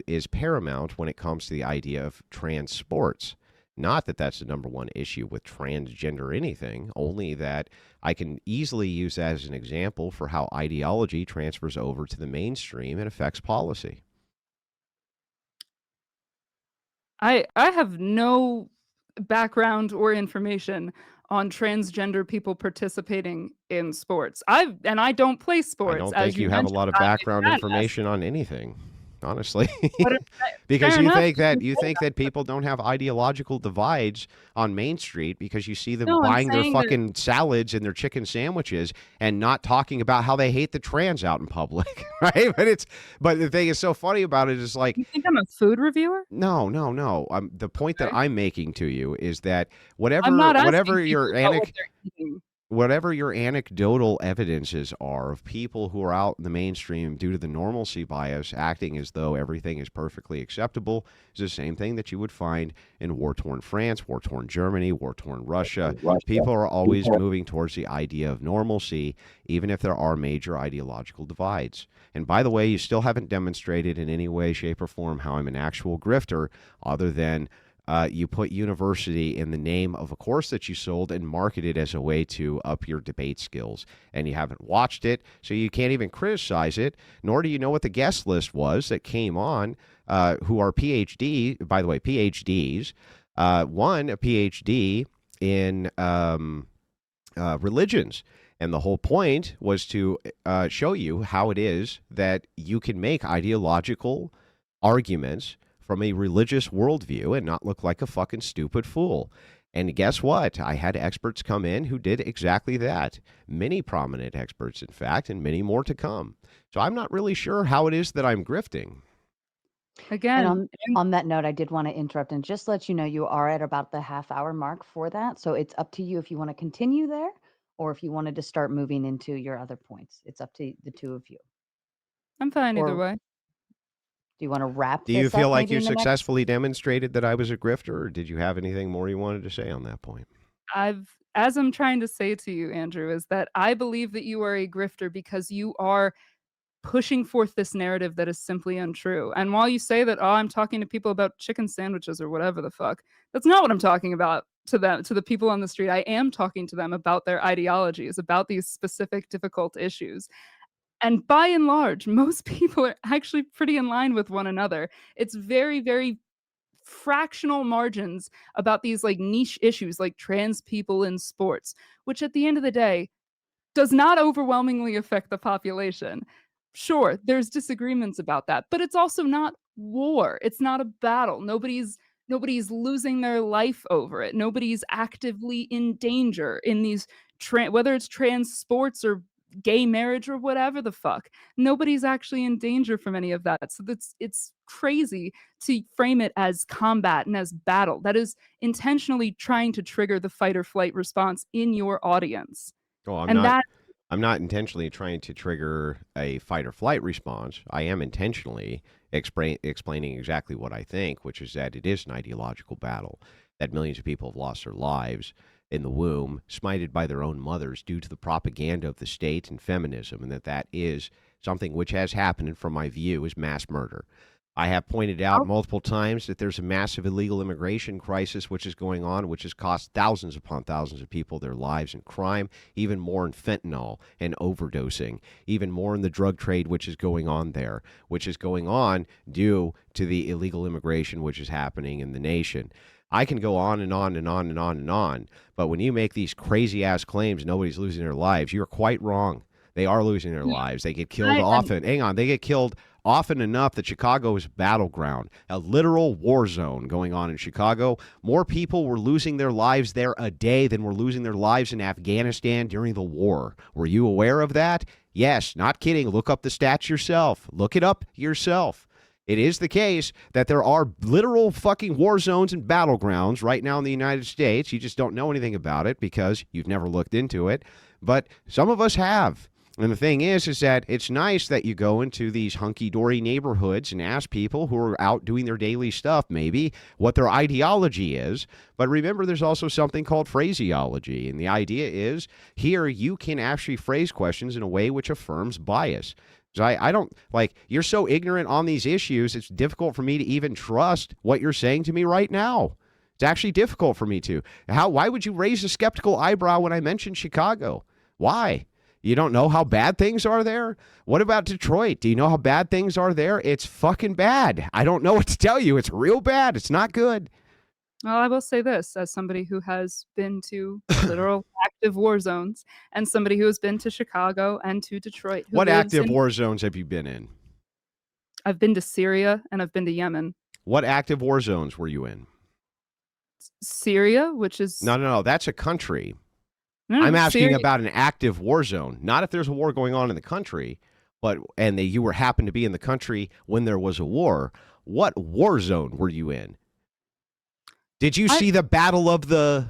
is paramount when it comes to the idea of trans sports. Not that that's the number one issue with transgender anything, only that I can easily use that as an example for how ideology transfers over to the mainstream and affects policy. I have no background or information on transgender people participating in sports. I don't play I sports, don't as think you you have a mentioned, lot of I'm background a badass. information on anything, honestly. What if Because fair you enough, think you can that you say think that, that but people don't have ideological divides on Main Street because you see them no, I'm buying their saying that fucking salads and their chicken sandwiches and not talking about how they hate the trans out in public, right? But the thing is so funny about it is like you think I'm a food reviewer? no, no, no. The point that Okay. I'm making to you is that I'm whatever not asking whatever people your about what they're eating. whatever your anecdotal evidences are of people who are out in the mainstream due to the normalcy bias acting as though everything is perfectly acceptable is the same thing that you would find in war-torn France, war-torn Germany, war-torn Russia. People are always moving towards the idea of normalcy, even if there are major ideological divides. And by the way, you still haven't demonstrated in any way, shape, or form how I'm an actual grifter other than you put university in the name of a course that you sold and market it as a way to up your debate skills. And you haven't watched it, so you can't even criticize it, nor do you know what the guest list was that came on, who are PhD, by the way, PhDs. One, a PhD in religions. And the whole point was to show you how it is that you can make ideological arguments from a religious worldview and not look like a fucking stupid fool. And guess what? I had experts come in who did exactly that. Many prominent experts, in fact, and many more to come. So I'm not really sure how it is that I'm grifting. And Again, on that note, I did want to interrupt and just let you know you are at about the half-hour mark for that. So it's up to you if you want to continue there or if you wanted to start moving into your other points. It's up to the two of you. I'm fine either Or way. do you want to wrap Do you this feel up like maybe you in the next? successfully demonstrated that I was a grifter, or did you have anything more you wanted to say on that point? As I'm trying to say to you, Andrew, is that I believe that you are a grifter because you are pushing forth this narrative that is simply untrue. And while you say that, "Oh, I'm talking to people about chicken sandwiches," or whatever the fuck, that's not what I'm talking about to them, to the people on the street. I am talking to them about their ideologies, about these specific difficult issues. And by and large, most people are actually pretty in line with one another. It's very, very fractional margins about these like niche issues like trans people in sports, which at the end of the day does not overwhelmingly affect the population. Sure, there's disagreements about that, but it's also not war. It's not a battle. Nobody's losing their life over it. Nobody's actively in danger in these whether it's trans sports or gay marriage or whatever the fuck. Nobody's actually in danger from any of that. So it's crazy to frame it as combat and as battle. That is intentionally trying to trigger the fight or flight response in your audience. Well, And that I'm not intentionally trying to trigger a fight or flight response. I am intentionally explaining exactly what I think, which is that it is an ideological battle, that millions of people have lost their lives in the womb, smited by their own mothers due to the propaganda of the state and feminism, and that is something which has happened, and from my view, is mass murder. I have pointed out I'll multiple times that there's a massive illegal immigration crisis which is going on, which has cost thousands upon thousands of people their lives in crime, even more in fentanyl and overdosing, even more in the drug trade which is going on there, which is going on due to the illegal immigration which is happening in the nation. I can go on and on and on and on and on, but when you make these crazy ass claims nobody's losing their lives, you're quite wrong. They are losing their lives. They get killed and often. Hang on, they get killed often enough that Chicago is a battleground, a literal war zone going on in Chicago. More people were losing their lives there a day than were losing their lives in Afghanistan during the war. Were you aware of that? Yes, not kidding. Look up the stats yourself. Look it up yourself. It is the case that there are literal fucking war zones and battlegrounds right now in the United States. You just don't know anything about it because you've never looked into it. But some of us have. And the thing is that it's nice that you go into these hunky-dory neighborhoods and ask people who are out doing their daily stuff, maybe, what their ideology is. But remember, there's also something called phraseology. And the idea is here you can actually phrase questions in a way which affirms bias. So I don't, like, you're so ignorant on these issues, it's difficult for me to even trust what you're saying to me right now. It's actually difficult for me to. Why would you raise a skeptical eyebrow when I mentioned Chicago? Why? You don't know how bad things are there? What about Detroit? Do you know how bad things are there? It's fucking bad. I don't know what to tell you. It's real bad. It's not good. well, I will say this as somebody who has been to literal active war zones and somebody who has been to Chicago and to Detroit, who What lives active in war zones have you been in? I've been to Syria and I've been to Yemen. What active war zones were you in? Syria, which is No. That's a country. no, I'm no, asking Syria. about an active war zone, not if there's a war going on in the country, but and that you were happened to be in the country when there was a war. What war zone were you in? Did you I see the battle of the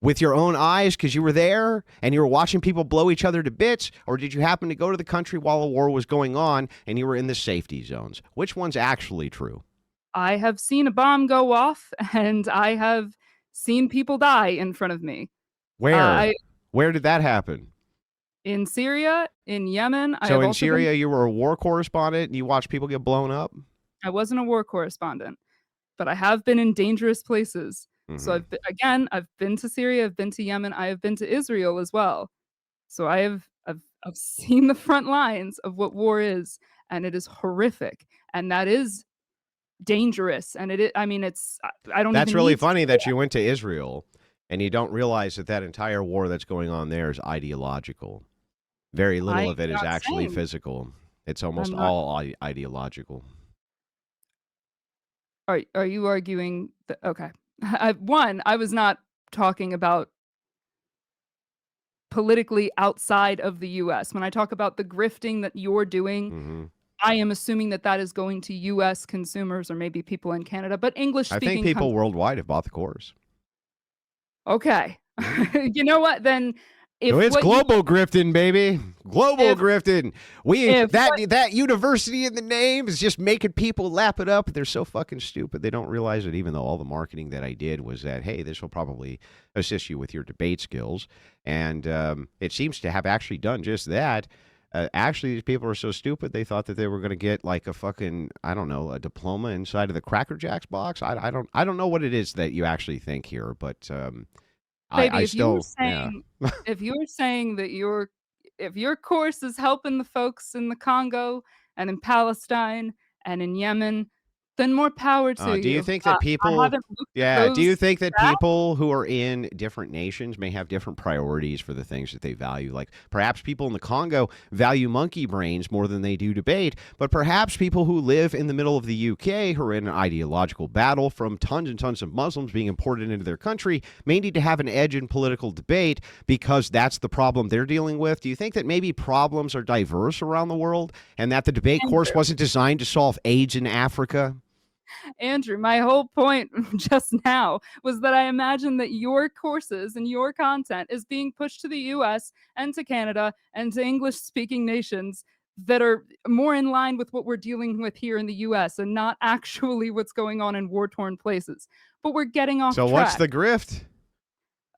with your own eyes because you were there and you were watching people blow each other to bits, or did you happen to go to the country while a war was going on and you were in the safety zones? Which one's actually true? I have seen a bomb go off and I have seen people die in front of me. Where? I Where did that happen? in Syria, in Yemen, I So have in also been Syria, you were a war correspondent and you watched people get blown up? I wasn't a war correspondent, but I have been in dangerous places. So Hmm. I've been to Syria, I've been to Yemen, I have been to Israel as well. So I've seen the front lines of what war is, and it is horrific, and that is dangerous, and I mean, I don't That's even really need to funny say that you went to Israel and you don't realize that that entire war that's going on there is ideological. Very I'm little of it is not actually saying physical. It's almost I'm not all ideological. are you arguing that okay. I was not talking about politically outside of the US. When I talk about the grifting that you're doing, Hmm. I am assuming that that is going to US consumers or maybe people in Canada, but English I think speaking people countries. worldwide have bought the course. Okay. Mhm. You know what? Then So if it's what you global grifting, baby. Global if grifting. We if what that university in the name is just making people lap it up. They're so fucking stupid. They don't realize it, even though all the marketing that I did was that, hey, this will probably assist you with your debate skills. And it seems to have actually done just that. Actually, these people are so stupid, they thought that they were going to get like a fucking, I don't know, a diploma inside of the Cracker Jacks box. I don't know what it is that you actually think here, but baby, I still, yeah. if you were saying that if your course is helping the folks in the Congo and in Palestine and in Yemen, then more power to Do you you. think that I people, haven't looked at yeah, do you those think that stats. people who are in different nations may have different priorities for the things that they value? Like perhaps people in the Congo value monkey brains more than they do debate, but perhaps people who live in the middle of the UK who are in an ideological battle from tons and tons of Muslims being imported into their country may need to have an edge in political debate because that's the problem they're dealing with. Do you think that maybe problems are diverse around the world and that the debate course Andrew, wasn't designed to solve AIDS in Africa? Andrew, my whole point just now was that I imagine that your courses and your content is being pushed to the US and to Canada and to English speaking nations that are more in line with what we're dealing with here in the US and not actually what's going on in war torn places. But we're getting off So what's track. the grift?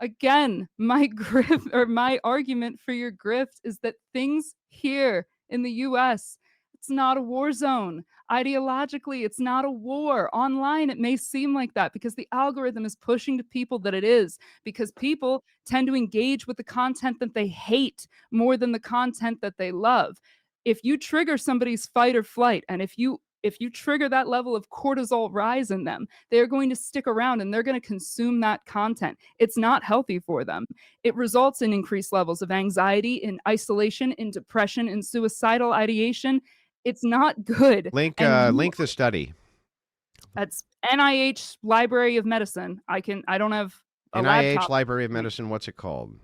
Again, my grift or my argument for your grift is that things here in the US, it's not a war zone. Ideologically, it's not a war. Online, it may seem like that because the algorithm is pushing to people that it is, because people tend to engage with the content that they hate more than the content that they love. If you trigger somebody's fight or flight, and if you trigger that level of cortisol rise in them, they're going to stick around and they're going to consume that content. It's not healthy for them. It results in increased levels of anxiety, in isolation, in depression, in suicidal ideation. It's not good. And you Link the study. That's NIH Library of Medicine. I don't have a NIH laptop. Library of Medicine. What's it called?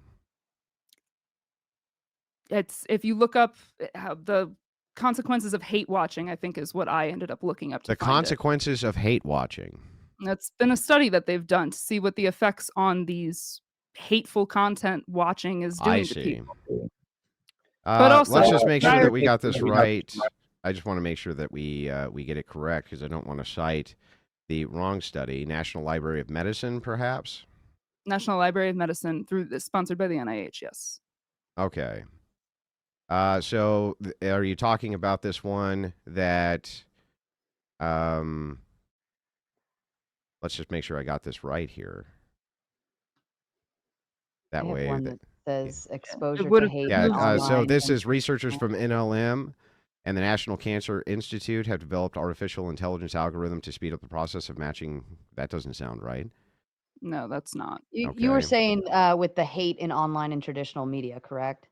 It's if you look up how the consequences of hate watching, I think is what I ended up looking up to The find it. consequences of hate watching. That's been a study that they've done to see what the effects on these hateful content watching is I doing to see. people. But Let's also, just make sure prior that we got this right. I just want to make sure that we get it correct because I don't want to cite the wrong study. National Library of Medicine, perhaps. National Library of Medicine sponsored by the NIH, yes. Okay. So are you talking about this one that? Let's just make sure I got this right here. I That have way, one that says It exposure would to have hate yeah. online. So this is and researchers from NLM and the National Cancer Institute have developed artificial intelligence algorithm to speed up the process of matching. That doesn't sound right. no, that's not. You were Okay. saying with the hate in online and traditional media, correct?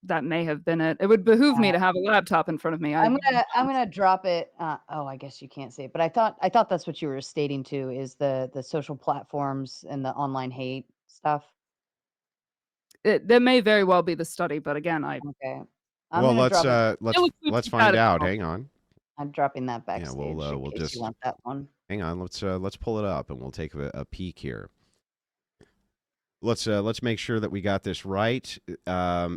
That may have been it. It would behoove me to have a laptop in front of me. I'm gonna drop it. Oh, I guess you can't say it, but I thought that's what you were stating too. Is the social platforms and the online hate stuff? That may very well be the study, but again, Okay, I'm Well, gonna drop it. let's find out. Hang on. I'm dropping that Yeah, backstage in we'll case you just want that one. hang on. Let's pull it up and we'll take a peek here. Let's make sure that we got this right.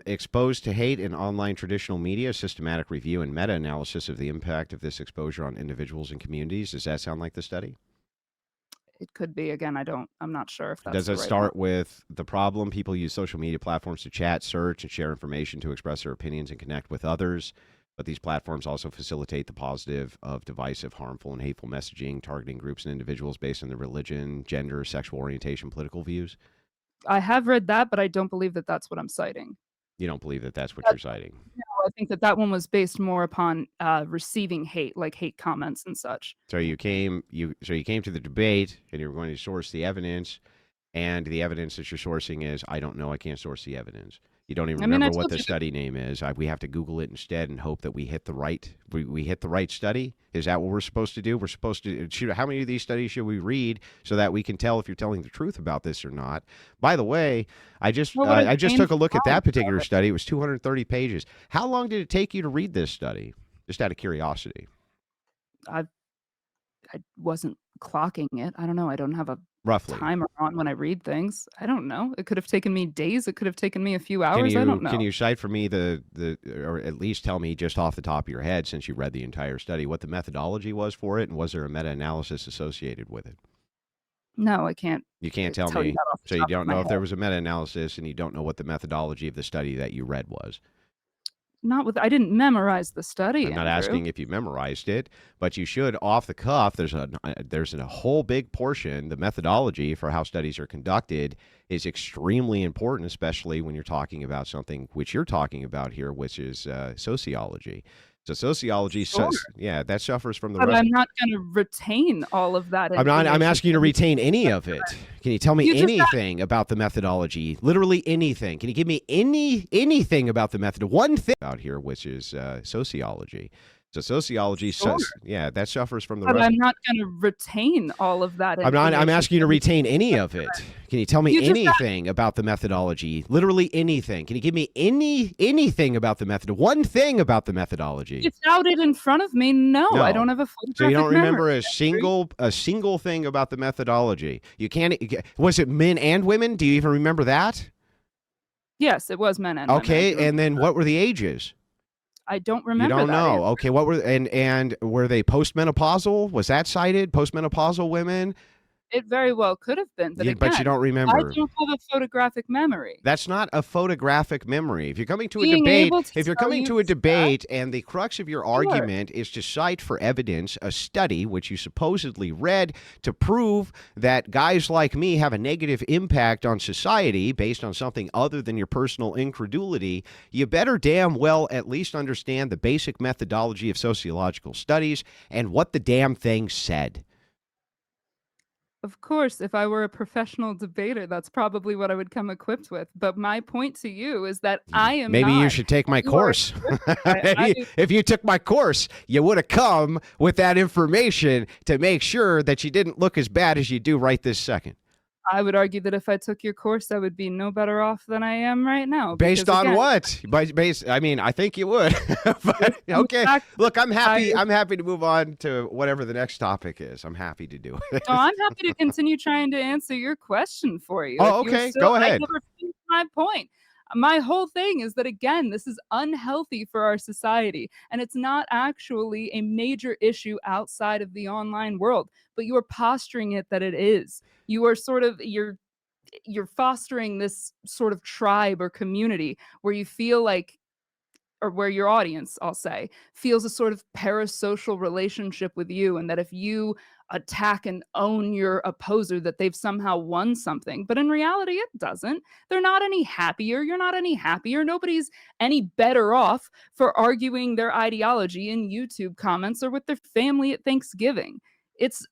Exposed to hate in online traditional media, systematic review and meta-analysis of the impact of this exposure on individuals and communities. Does that sound like the study? it could be. Again, I'm not sure if that's Does the it right one. start with the problem? People use social media platforms to chat, search, and share information to express their opinions and connect with others. But these platforms also facilitate the positive of divisive, harmful, and hateful messaging, targeting groups and individuals based on their religion, gender, sexual orientation, political views. I have read that, but I don't believe that that's what I'm citing. You don't believe that that's what But you're citing? no, I think that that one was based more upon receiving hate, like hate comments and such. So you came to the debate and you were going to source the evidence, and the evidence that you're sourcing is, I don't know, I can't source the evidence. You don't even I mean, I remember what told the you that study name is. We have to Google it instead and hope that we hit the right study. Is that what we're supposed to do? We're supposed to shoot. How many of these studies should we read so that we can tell if you're telling the truth about this or not? By the way, I just took a look at that particular study. It was 230 pages. How long did it take you to read this study? Just out of curiosity. I wasn't clocking it. I don't know. I don't have a Roughly. timer on when I read things. I don't know. It could have taken me days. It could have taken me a few Can hours. I don't you can know. you cite for me or at least tell me just off the top of your head, since you read the entire study, what the methodology was for it, and was there a meta-analysis associated with it? No, I can't You can't tell tell you me. that off the So you top of don't my know if head. there was a meta-analysis, and you don't know what the methodology of the study that you read was. I didn't memorize the study, I'm not Andrew. asking if you memorized it, but you should, off the cuff. There's a whole big portion. The methodology for how studies are conducted is extremely important, especially when you're talking about something which you're talking about here, which is sociology. So sociology, Sure. that suffers from the But rest. I'm not going to retain all of that I'm information. asking you to retain any of it. Can you tell me You just anything about the methodology? Literally anything. Can you give me anything about the method? One thing out here, which is sociology. So sociology, Sure. that suffers from the But rest. I'm not going to retain all of that I'm information. asking you to retain any of it. Can you tell me You just anything about the methodology? Literally anything. Can you give me anything about the method? One thing about the methodology. It's out it in front of me. No, I No. don't have a photographic So you don't remember memory. a single thing about the methodology. You can't. Was it men and women? Do you even remember that? Yes, it was men and women. I Okay, do and then remember what were the ages? that. I don't You remember don't that. know. Andrew. Okay, what were and were they postmenopausal? Was that cited? Postmenopausal women? It very well could have been, but But you again, don't I remember. don't have a photographic memory. That's not a photographic memory. If you're coming to a Being debate, able to if you're tell coming you to a that- debate and the crux of your Sure. argument is to cite for evidence a study which you supposedly read to prove that guys like me have a negative impact on society based on something other than your personal incredulity, you better damn well at least understand the basic methodology of sociological studies and what the damn thing said. Of course, if I were a professional debater, that's probably what I would come equipped with. But my point to you is that I am Maybe not. you should take my You are course. I- If you took my course, you would have come with that information to make sure that you didn't look as bad as you do right this second. I would argue that if I took your course, I would be no better off than I am right now. Based because, on again, what? I mean, I think you would. But, in okay. fact, Look, I'm happy to move on to whatever the next topic is. I'm happy to do it. So I'm happy to continue trying to answer your question for you. Oh, If you're okay. still- Go I ahead. never finished my point. My whole thing is that, again, this is unhealthy for our society, and it's not actually a major issue outside of the online world, but you are posturing it that it is. You are you're fostering this sort of tribe or community where you feel like, or where your audience, I'll say, feels a sort of parasocial relationship with you, and that if you attack and own your opposer, that they've somehow won something. But in reality, it doesn't. They're not any happier. You're not any happier. Nobody's any better off for arguing their ideology in YouTube comments or with their family at Thanksgiving. It's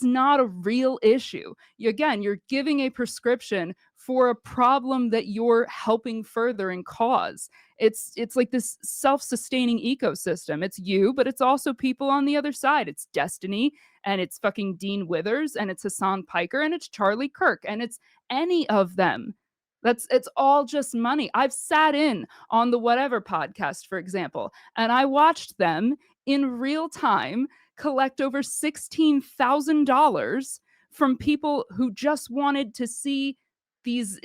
not a real issue. Again, you're giving a prescription for a problem that you're helping further and cause. It's like this self-sustaining ecosystem. It's you, but it's also people on the other side. It's Destiny, and it's fucking Dean Withers, and it's Hassan Piker, and it's Charlie Kirk, and it's any of them. It's all just money. I've sat in on the Whatever podcast, for example, and I watched them in real time collect over $16,000 from people who just wanted to see these,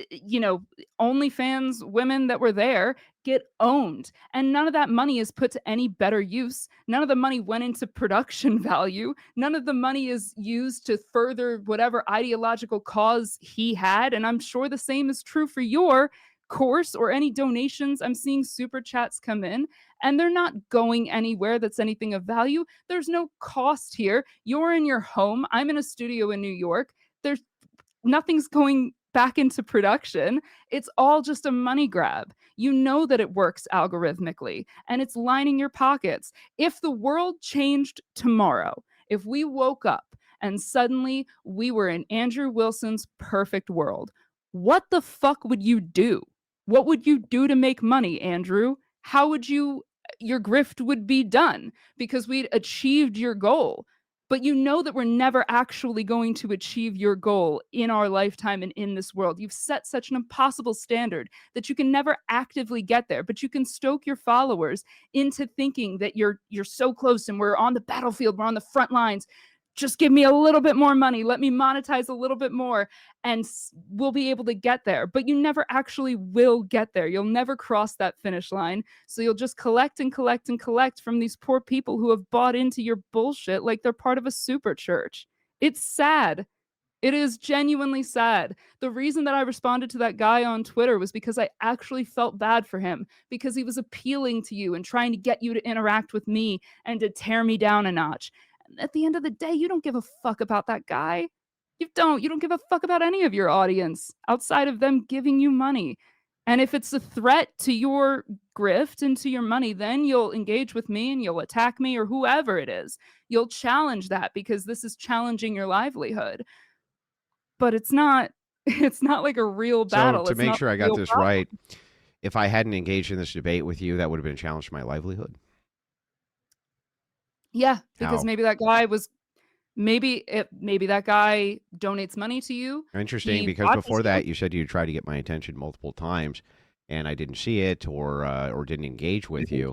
OnlyFans women that were there get owned. And none of that money is put to any better use. None of the money went into production value. None of the money is used to further whatever ideological cause he had. And I'm sure the same is true for your course or any donations. I'm seeing super chats come in, and they're not going anywhere that's anything of value. There's no cost here. You're in your home. I'm in a studio in New York. There's nothing's going back into production. It's all just a money grab. You know that it works algorithmically, and it's lining your pockets. If the world changed tomorrow, if we woke up and suddenly we were in Andrew Wilson's perfect world, what the fuck would you do? What would you do to make money, Andrew? How would your grift would be done because we'd achieved your goal. but you know that we're never actually going to achieve your goal in our lifetime and in this world. You've set such an impossible standard that you can never actively get there, but you can stoke your followers into thinking that you're so close and we're on the battlefield, we're on the front lines. Just give me a little bit more money, let me monetize a little bit more, and we'll be able to get there. But you never actually will get there. You'll never cross that finish line. So you'll just collect and collect and collect from these poor people who have bought into your bullshit like they're part of a super church. It's sad. It is genuinely sad. The reason that I responded to that guy on Twitter was because I actually felt bad for him, because he was appealing to you and trying to get you to interact with me and to tear me down a notch. And at the end of the day, you don't give a fuck about that guy. You don't. You don't give a fuck about any of your audience outside of them giving you money. And if it's a threat to your grift and to your money, then you'll engage with me and you'll attack me or whoever it is. You'll challenge that because this is challenging your livelihood. But it's not like a real battle. So to It's make not sure a I got real this problem. right, if I hadn't engaged in this debate with you, that would have been a challenge to my livelihood. Yeah, because How? maybe that guy was maybe that guy donates money to you. Interesting, He because watches before you. that you said you tried to get my attention multiple times, and I didn't see it or didn't engage with you,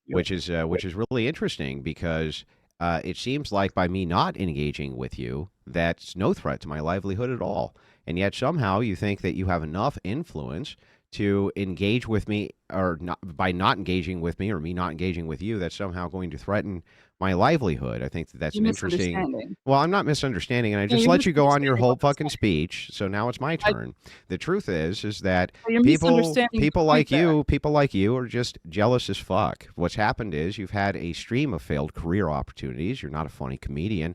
which is really interesting because it seems like by me not engaging with you, that's no threat to my livelihood at all, and yet somehow you think that you have enough influence to engage with me, or not, by not engaging with me or me not engaging with you, that's somehow going to threaten my livelihood. I think that that's You're an interesting. misunderstanding. Well, I'm not misunderstanding, and I No, just you're let you go on your misunderstanding whole what I'm fucking saying. speech. So now it's my I turn. The truth is that You're misunderstanding the point there. people like you are just jealous as fuck. What's happened is you've had a stream of failed career opportunities. You're not a funny comedian.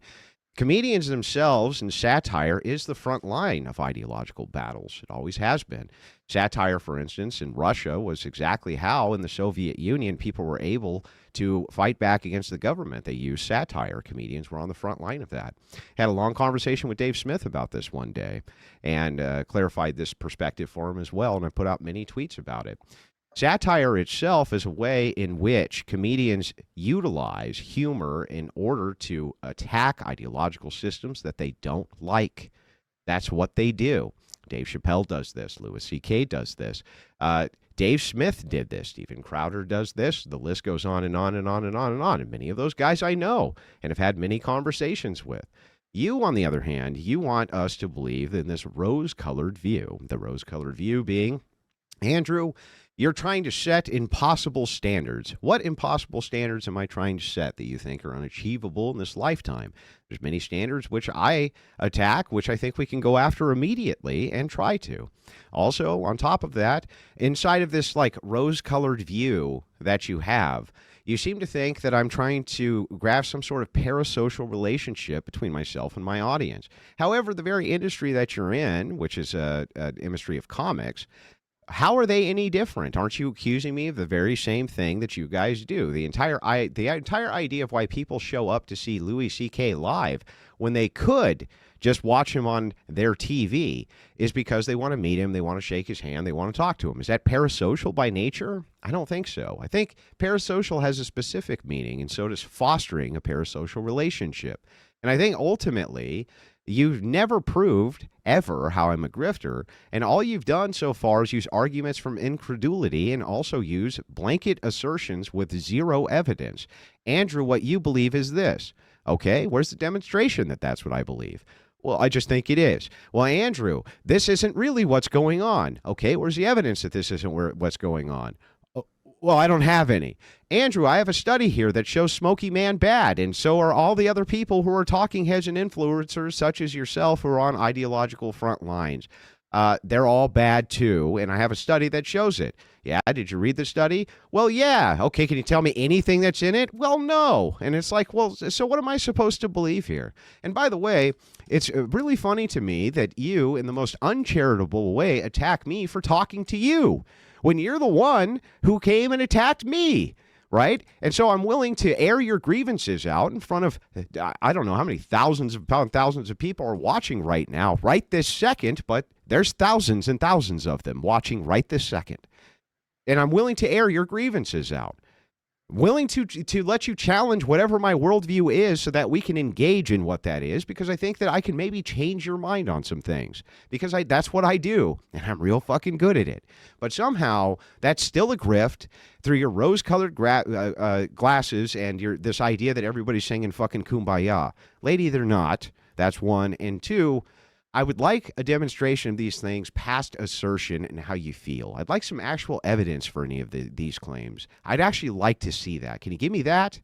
Comedians themselves and satire is the front line of ideological battles. It always has been. Satire, for instance, in Russia was exactly how in the Soviet Union people were able to fight back against the government. They used satire. Comedians were on the front line of that. Had a long conversation with Dave Smith about this one day and clarified this perspective for him as well, and I put out many tweets about it. Satire itself is a way in which comedians utilize humor in order to attack ideological systems that they don't like. That's what they do. Dave Chappelle does this. Louis C.K. does this. Dave Smith did this. Steven Crowder does this. The list goes on and on and on and on and on. And many of those guys I know and have had many conversations with. You, on the other hand, you want us to believe in this rose-colored view. The rose-colored view being, Andrew, you're trying to set impossible standards. What impossible standards am I trying to set that you think are unachievable in this lifetime? There's many standards which I attack, which I think we can go after immediately and try to. Also, on top of that, inside of this like rose-colored view that you have, you seem to think that I'm trying to grasp some sort of parasocial relationship between myself and my audience. However, the very industry that you're in, which is an industry of comics, how are they any different? Aren't you accusing me of the very same thing that you guys do? The entire idea of why people show up to see Louis C.K. live when they could just watch him on their TV is because they want to meet him, they want to shake his hand, they want to talk to him. Is that parasocial by nature? I don't think so. I think parasocial has a specific meaning, and so does fostering a parasocial relationship. And I think ultimately, you've never proved ever how I'm a grifter, and all you've done so far is use arguments from incredulity and also use blanket assertions with zero evidence. Andrew, what you believe is this. Okay, where's the demonstration that that's what I believe? Well, I just think it is. Well, Andrew, this isn't really what's going on. Okay, where's the evidence that this isn't what's going on? Well, I don't have any. Andrew, I have a study here that shows Smokey Man bad, and so are all the other people who are talking heads and influencers such as yourself who are on ideological front lines. They're all bad too, and I have a study that shows it. Yeah, did you read the study? Well, yeah. Okay, can you tell me anything that's in it? Well, no. And it's like, well, so what am I supposed to believe here? And by the way, it's really funny to me that you, in the most uncharitable way, attack me for talking to you when you're the one who came and attacked me, right? And so I'm willing to air your grievances out in front of, I don't know how many thousands of people are watching right now, right this second, but there's thousands and thousands of them watching right this second. And I'm willing to air your grievances out. willing to let you challenge whatever my worldview is so that we can engage in what that is, because I think that I can maybe change your mind on some things, because that's what I do, and I'm real fucking good at it. But somehow that's still a grift through your rose-colored glasses and this idea that everybody's singing fucking Kumbaya. Lady, they're not. That's one. And two, I would like a demonstration of these things past assertion and how you feel. I'd like some actual evidence for any of these claims. I'd actually like to see that. Can you give me that?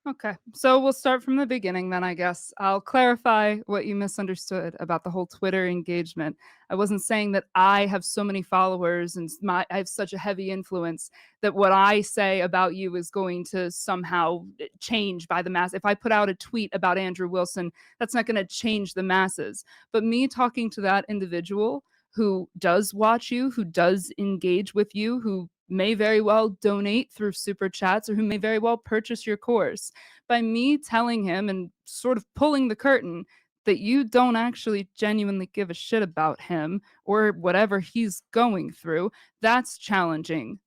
Okay, so we'll start from the beginning then, I guess. I'll clarify what you misunderstood about the whole Twitter engagement. I wasn't saying that I have so many followers and I have such a heavy influence that what I say about you is going to somehow change by the mass. If I put out a tweet about Andrew Wilson, that's not going to change the masses. But me talking to that individual who does watch you, who does engage with you, who may very well donate through super chats, or who may very well purchase your course, by me telling him and sort of pulling the curtain that you don't actually genuinely give a shit about him or whatever he's going through, that's challenging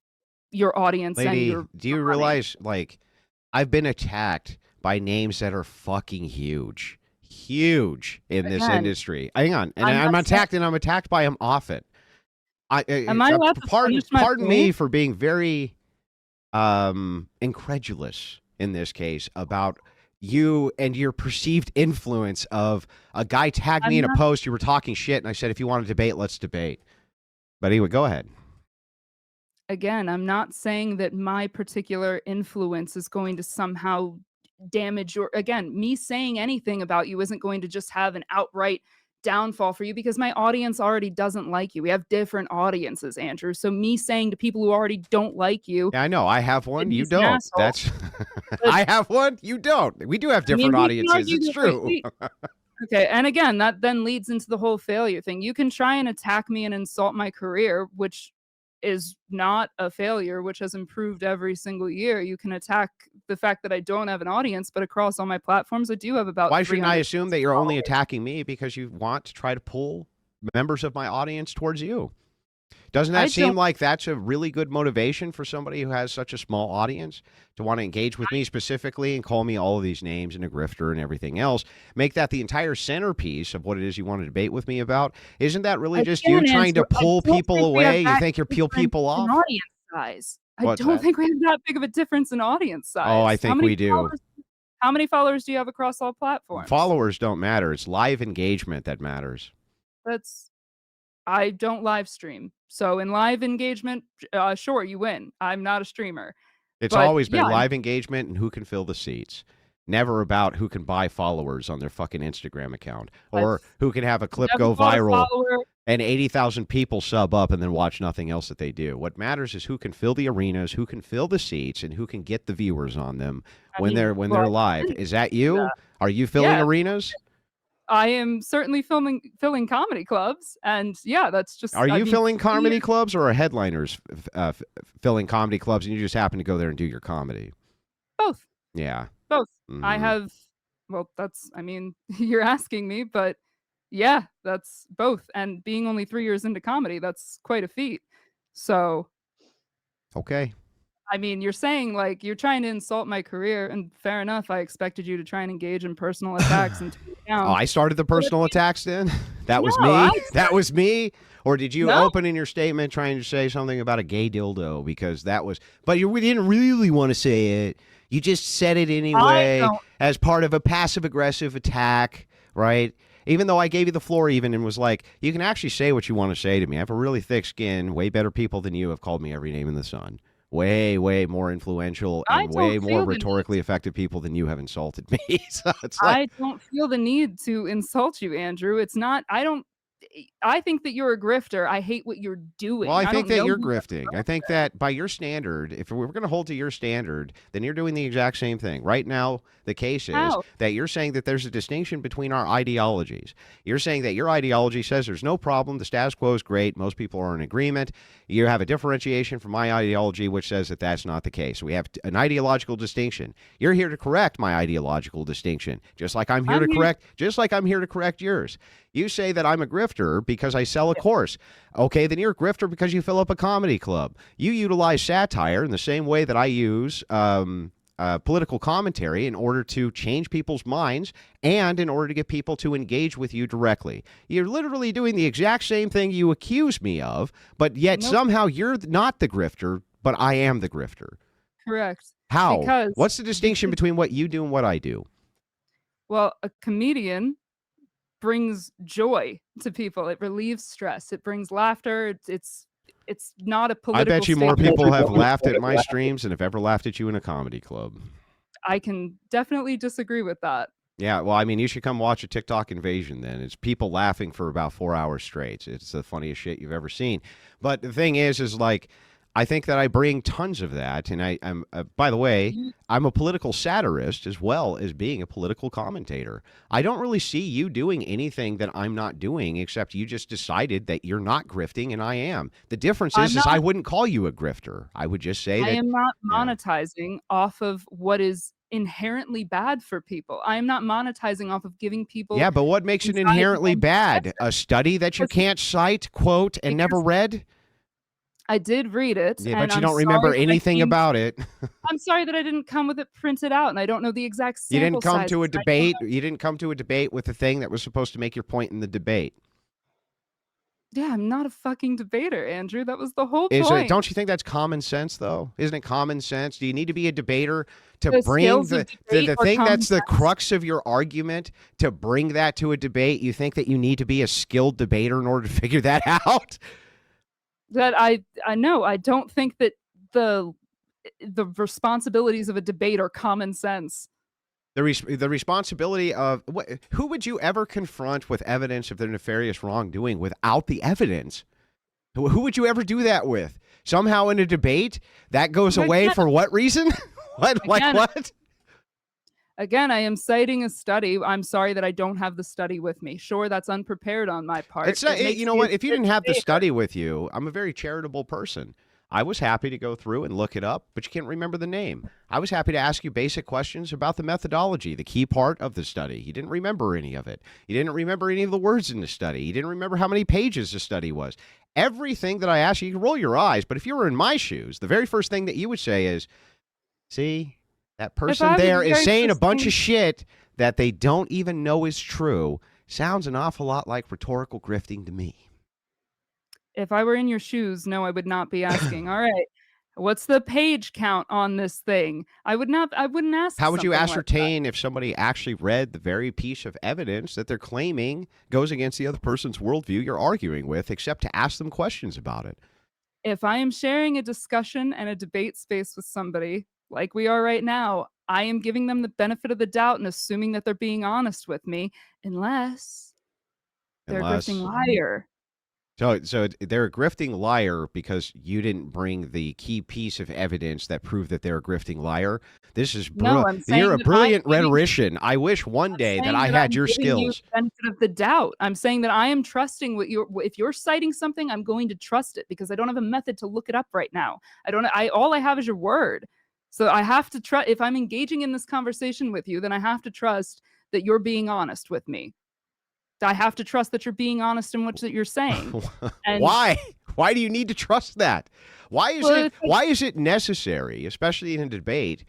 your audience and Lady, your do you money. realize, like, I've been attacked by names that are fucking huge in this Again, industry. Hang on. And I'm I'm not saying- attacked, and I'm attacked by them often. Am I allowed to pardon finish my me point? for being very incredulous in this case about you and your perceived influence of a guy tagged me in a post. You were talking shit, and I said, if you want to debate, let's debate. But anyway, go ahead. Again, I'm not saying that my particular influence is going to somehow damage your, again, me saying anything about you isn't going to just have an outright downfall for you, because my audience already doesn't like you. We have different audiences, Andrew. So me saying to people who already don't like you, Yeah, I know. I have one. You he's an don't. asshole. That's I have one. You don't. We do have different we can audiences. argue It's that true. Okay, and again, that then leads into the whole failure thing. You can try and attack me and insult my career, which is not a failure, which has improved every single year. You can attack the fact that I don't have an audience, but across all my platforms, I do have about Why shouldn't I 300 assume that you're only followers. attacking me because you want to try to pull members of my audience towards you? Doesn't I that seem don't- like that's a really good motivation for somebody who has such a small audience to want to engage with me specifically and call me all of these names and a grifter and everything else? Make that the entire centerpiece of what it is you want to debate with me about? Isn't that really just you Again, trying to Andrew, I pull don't people think we have away? You that think you'll peel difference people in off? audience size. I What's don't that? think we have that big of a difference in audience size. Oh, I think we do. How many followers do you have across all platforms? Followers don't matter. It's live engagement that matters. I don't live stream. So in live engagement, sure, you win. I'm not a streamer. It's But, always been yeah. live engagement and who can fill the seats. Never about who can buy followers on their fucking Instagram account, or I've who can have a clip Never go bought a viral follower. and 80,000 people sub up and then watch nothing else that they do. What matters is who can fill the arenas, who can fill the seats, and who can get the viewers on them when they're live. Is that you? Yeah. Are you filling Yeah. arenas? I am certainly filling comedy clubs, and yeah, that's just. Are you filling comedy years- clubs, or are headliners filling comedy clubs and you just happen to go there and do your comedy? Both. Yeah. Both. Mhm. I have. Well, that's. I mean, you're asking me, but yeah, that's both. And being only 3 years into comedy, that's quite a feat. So, Okay. I mean, you're saying like you're trying to insult my career, and fair enough. I expected you to try and engage in personal attacks and tear me down. Oh, I started the personal attacks then? That was No, me? I That was me? Or did you No. open in your statement trying to say something about a gay dildo? Because that was... But you didn't really want to say it. You just said it anyway don't- as part of a passive-aggressive attack, right? Even though I gave you the floor even and was like, you can actually say what you want to say to me. I have a really thick skin. Way better people than you have called me every name in the sun. Way, way more influential I and don't way more feel the need rhetorically effective people than you have insulted me. So it's like... I don't feel the need to insult you, Andrew. It's not. I think that you're a grifter. I hate what you're doing. Well, I think don't that know you're you. grifting. I think that by your standard, if we're going to hold to your standard, then you're doing the exact same thing. Right now, the case is How? that you're saying that there's a distinction between our ideologies. You're saying that your ideology says there's no problem, the status quo is great, most people are in agreement. You have a differentiation from my ideology, which says that that's not the case. We have an ideological distinction. You're here to correct my ideological distinction, just like I'm here to correct yours. You say that I'm a grifter because I sell a course. Okay, then you're a grifter because you fill up a comedy club. You utilize satire in the same way that I use political commentary in order to change people's minds and in order to get people to engage with you directly. You're literally doing the exact same thing you accuse me of, but yet somehow you're not the grifter, but I am the grifter. Correct. How? Because What's the distinction between what you do and what I do? well, a comedian brings joy to people. It relieves stress. It brings laughter. It's not a I political bet you more statement. people have laughed at my streams than have ever laughed at you in a comedy club. I can definitely disagree with that. Yeah, well, I mean, you should come watch a TikTok invasion then. It's people laughing for about 4 hours straight. It's the funniest shit you've ever seen. But the thing is like, I think that I bring tons of that. And I'm, by the way, I'm a political satirist as well as being a political commentator. I don't really see you doing anything that I'm not doing, except you just decided that you're not grifting and I am. The difference is I wouldn't call you a grifter. I would just say that I am not monetizing off of what is inherently bad for people. I am not monetizing off of giving people. Yeah, but what makes it anxiety inherently and bad? depression. A study that you Because- can't cite, quote, and never read? I did read it. Yeah, and but you I'm don't remember sorry that I anything came- about it. I'm sorry that I didn't come with it printed out, and I don't know the exact sample You didn't come to a sizes. debate. You didn't come to a debate with the thing that was supposed to make your point in the debate. Yeah, I'm not a fucking debater, Andrew. That was the whole Is point. it? Don't you think that's common sense, though? Isn't it common sense? Do you need to be a debater to The bring skills the of debate are thing common that's the sense. crux of your argument to bring that to a debate? You think that you need to be a skilled debater in order to figure that out? That I know. I don't think that the responsibilities of a debate are common sense. The responsibility of who would you ever confront with evidence of their nefarious wrongdoing without the evidence? Who would you ever do that with? Somehow in a debate that goes But away again- for what reason? What like Again- what? Again, I am citing a study. I'm sorry that I don't have the study with me. Sure, that's unprepared on my part. It's not, It makes you know me what? a If you good didn't have the debater. study with you, I'm a very charitable person. I was happy to go through and look it up, but you can't remember the name. I was happy to ask you basic questions about the methodology, the key part of the study. You didn't remember any of it. You didn't remember any of the words in the study. You didn't remember how many pages the study was. Everything that I asked you, you can roll your eyes, but if you were in my shoes, the very first thing that you would say is, see, that person I was there is very saying a first bunch thing- of shit that they don't even know is true. Sounds an awful lot like rhetorical grifting to me. If I were in your shoes, no, I would not be asking. All right, what's the page count on this thing? I wouldn't ask. How would you something like that. ascertain if somebody actually read the very piece of evidence that they're claiming goes against the other person's worldview you're arguing with, except to ask them questions about it? If I am sharing a discussion and a debate space with somebody, like we are right now, I am giving them the benefit of the doubt and assuming that they're being honest with me, unless they're a grifting liar. So they're a grifting liar because you didn't bring the key piece of evidence that proved that they're a grifting liar. This is No, I'm saying you're a that brilliant I'm giving- rhetorician. I wish one day that saying I that had I'm your giving you skills. the benefit of the doubt. I'm saying that I am trusting what you're. If you're citing something, I'm going to trust it because I don't have a method to look it up right now. All I have is your word. So I have to trust. If I'm engaging in this conversation with you, then I have to trust that you're being honest with me. I have to trust that you're being honest in what you're saying. And- Why? Why do you need to trust that? Why is Well, why is it necessary, especially in a debate,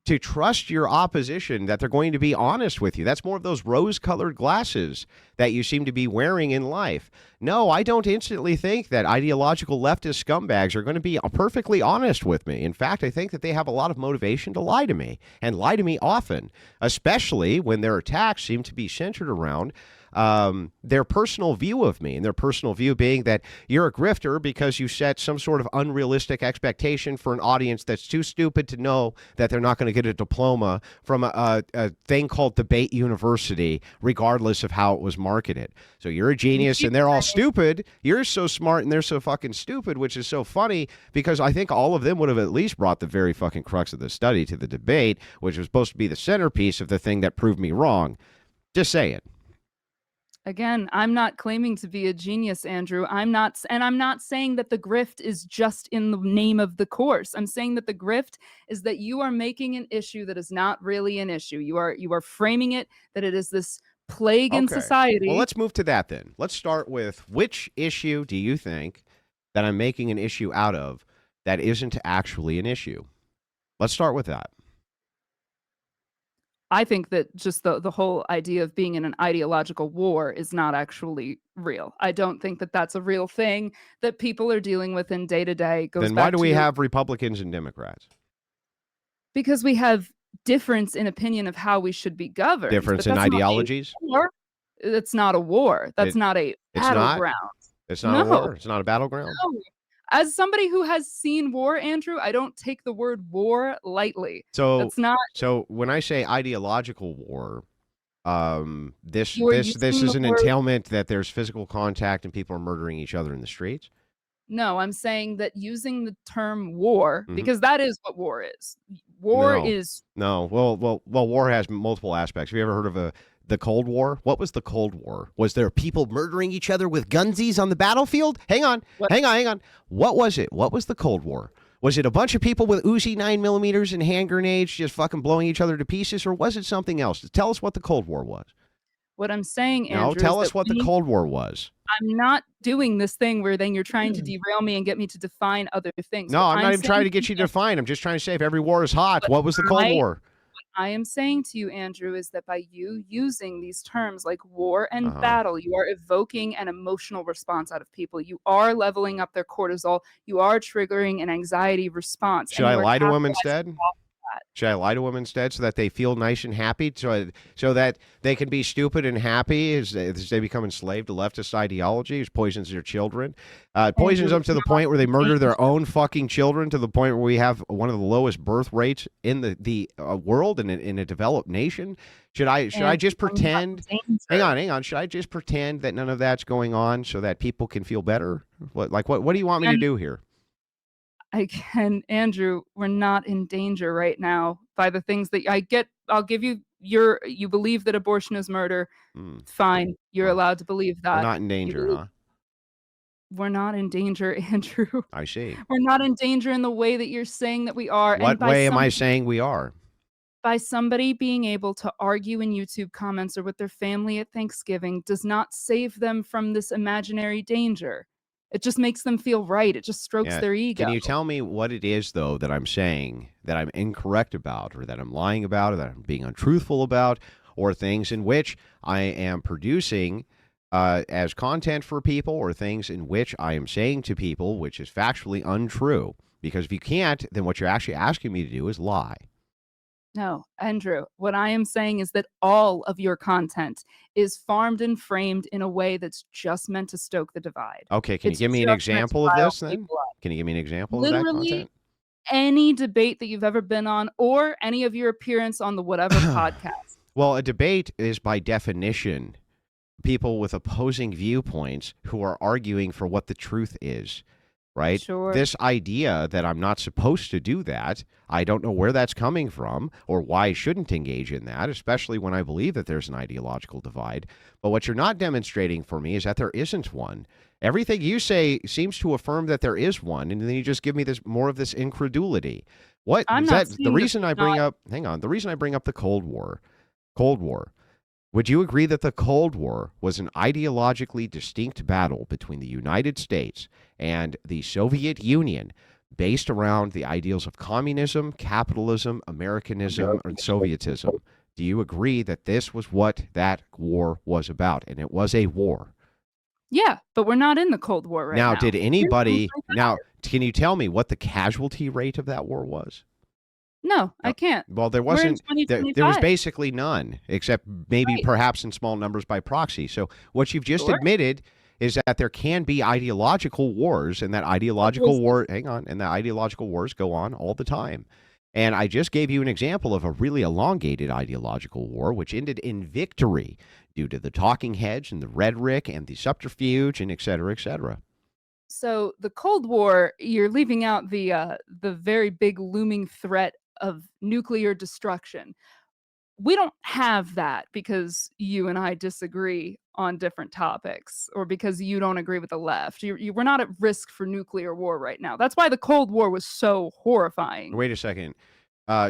to trust your opposition that they're going to be honest with you? That's more of those rose-colored glasses that you seem to be wearing in life. No, I don't instantly think that ideological leftist scumbags are going to be perfectly honest with me. In fact, I think that they have a lot of motivation to lie to me, and lie to me often, especially when their attacks seem to be centered around their personal view of me, and their personal view being that you're a grifter because you set some sort of unrealistic expectation for an audience that's too stupid to know that they're not going to get a diploma from a thing called Debate University, regardless of how it was marketed. So you're a genius and they're all stupid. You're so smart and they're so fucking stupid, which is so funny because I think all of them would have at least brought the very fucking crux of the study to the debate, which was supposed to be the centerpiece of the thing that proved me wrong. Just saying. Again, I'm not claiming to be a genius, Andrew. I'm not saying that the grift is just in the name of the course. I'm saying that the grift is that you are making an issue that is not really an issue. You are framing it that it is this plague in Okay. Well, society. let's move to that then. Let's start with which issue do you think that I'm making an issue out of that isn't actually an issue? Let's start with that. I think that just the whole idea of being in an ideological war is not actually real. I don't think that that's a real thing that people are dealing with in day to day. Goes Then why back do to we your have Republicans and Democrats? because we have difference in opinion of how we should be governed, Difference but in that's not a ideologies? war. It's not a war. That's It, not a it's not? battleground. It's not a No, war? It's not a battleground? no. As somebody who has seen war, Andrew, I don't take the word war lightly. So, That's not so when I say ideological war, this you are this this using the is an word. entailment that there's physical contact and people are murdering each other in the streets. No, I'm saying that using the term war, Mhm. because that is what war is. War No, is no. Well. War has multiple aspects. Have you ever heard of the Cold War? What was the Cold War? Was there people murdering each other with gunsies on the battlefield? Hang on, what hang on. What was it? What was the Cold War? Was it a bunch of people with Uzi 9mm and hand grenades just fucking blowing each other to pieces, or was it something else? Tell us what the Cold War was. what I'm saying, No, Andrew, is tell that us what the Cold War was. I'm not doing this thing where then you're trying to derail me and get me to define other things. No, What I'm not I'm even trying saying to get to you you, to define. I'm just trying to say if every war is hot, what what was the Cold I War? I am saying to you, Andrew, is that by you using these terms like war and Uh-huh. battle, you are evoking an emotional response out of people. You are leveling up their cortisol. You are triggering an anxiety response, Should and I you are lie to them capitalizing instead? off that. Should I lie to them instead so that they feel nice and happy, so that they can be stupid and happy as they become enslaved to leftist ideology, which poisons their children? It poisons Andrew, them we're to the not point where they in murder danger. their own fucking children, to the point where we have one of the lowest birth rates in the world in a developed nation. Should I Andrew, just we're not pretend? in Hang danger. on, hang on. Should I just pretend that none of that's going on so that people can feel better? What do you want me to And do here? again, Andrew, we're not in danger right now by the things that I get. I'll give you you believe that abortion is murder. Hmm. Fine. You're Well, allowed to believe we're that. not in You danger, believe huh? we're not in danger, Andrew. I see. We're not in danger in the way that you're saying that we are. And What way am I saying we are? by somebody being able to argue in YouTube comments or with their family at Thanksgiving does not save them from this imaginary danger. It just makes them feel right. It just strokes Yeah. their ego. Can you tell me what it is, though, that I'm saying that I'm incorrect about, or that I'm lying about, or that I'm being untruthful about, or things in which I am producing as content for people, or things in which I am saying to people which is factually untrue? Because if you can't, then what you're actually asking me to do is lie. No, Andrew, what I am saying is that all of your content is farmed and framed in a way that's just meant to stoke the divide. Okay, can you It's give me an just meant to example of rile this then? people up. Can you give me an example of that Literally content? any debate that you've ever been on or any of your appearance on the whatever podcast. Well, a debate is by definition people with opposing viewpoints who are arguing for what the truth is, right? Sure. This idea that I'm not supposed to do that, I don't know where that's coming from or why I shouldn't engage in that, especially when I believe that there's an ideological divide. But what you're not demonstrating for me is that there isn't one. Everything you say seems to affirm that there is one, and then you just give me this more of this incredulity. What I'm is not that? The saying that reason I there's bring not up, hang on, the reason I bring up the Cold War. Cold War. Would you agree that the Cold War was an ideologically distinct battle between the United States and the Soviet Union based around the ideals of communism, capitalism, Americanism, and Sovietism? Do you agree that this was what that war was about? And it was a war. Yeah, but we're not in the Cold War right Now, now. did We're in anybody, something now, better. can you tell me what the casualty rate of that war was? No, I No. can't. Well, there We're in wasn't. There was 2025. basically none, except maybe Right. perhaps in small numbers by proxy. So what you've just Sure. admitted is that there can be ideological wars, and that What ideological was war. Hang on, and the ideological wars go on all the time. And I just gave you an example of a really elongated ideological war, which ended in victory due to the talking heads and the rhetoric and the subterfuge and et cetera, et cetera. So the Cold War, you're leaving out the very big looming threat of nuclear destruction. We don't have that because you and I disagree on different topics or because you don't agree with the left. We're not at risk for nuclear war right now. That's why the Cold War was so horrifying. Wait a second.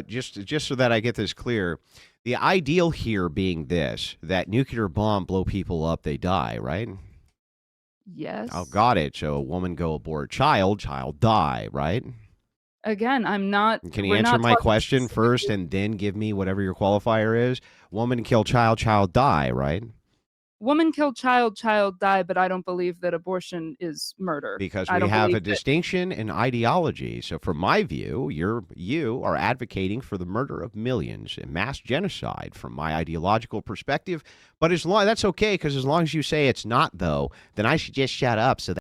Just so that I get this clear, the ideal here being this: that nuclear bomb blow people up, they die, right? Yes. Oh, got it. So a woman go abort child die, right? Again, I'm not. Can you we're answer not my talking question specifically- first and then give me whatever your qualifier is? Woman kill child die, right? Woman kill child die, but I don't believe that abortion is murder. Because I we don't have a believe that- distinction in ideology. So from my view, you are advocating for the murder of millions and mass genocide from my ideological perspective. But that's okay, because as long as you say it's not, though, then I should just shut up so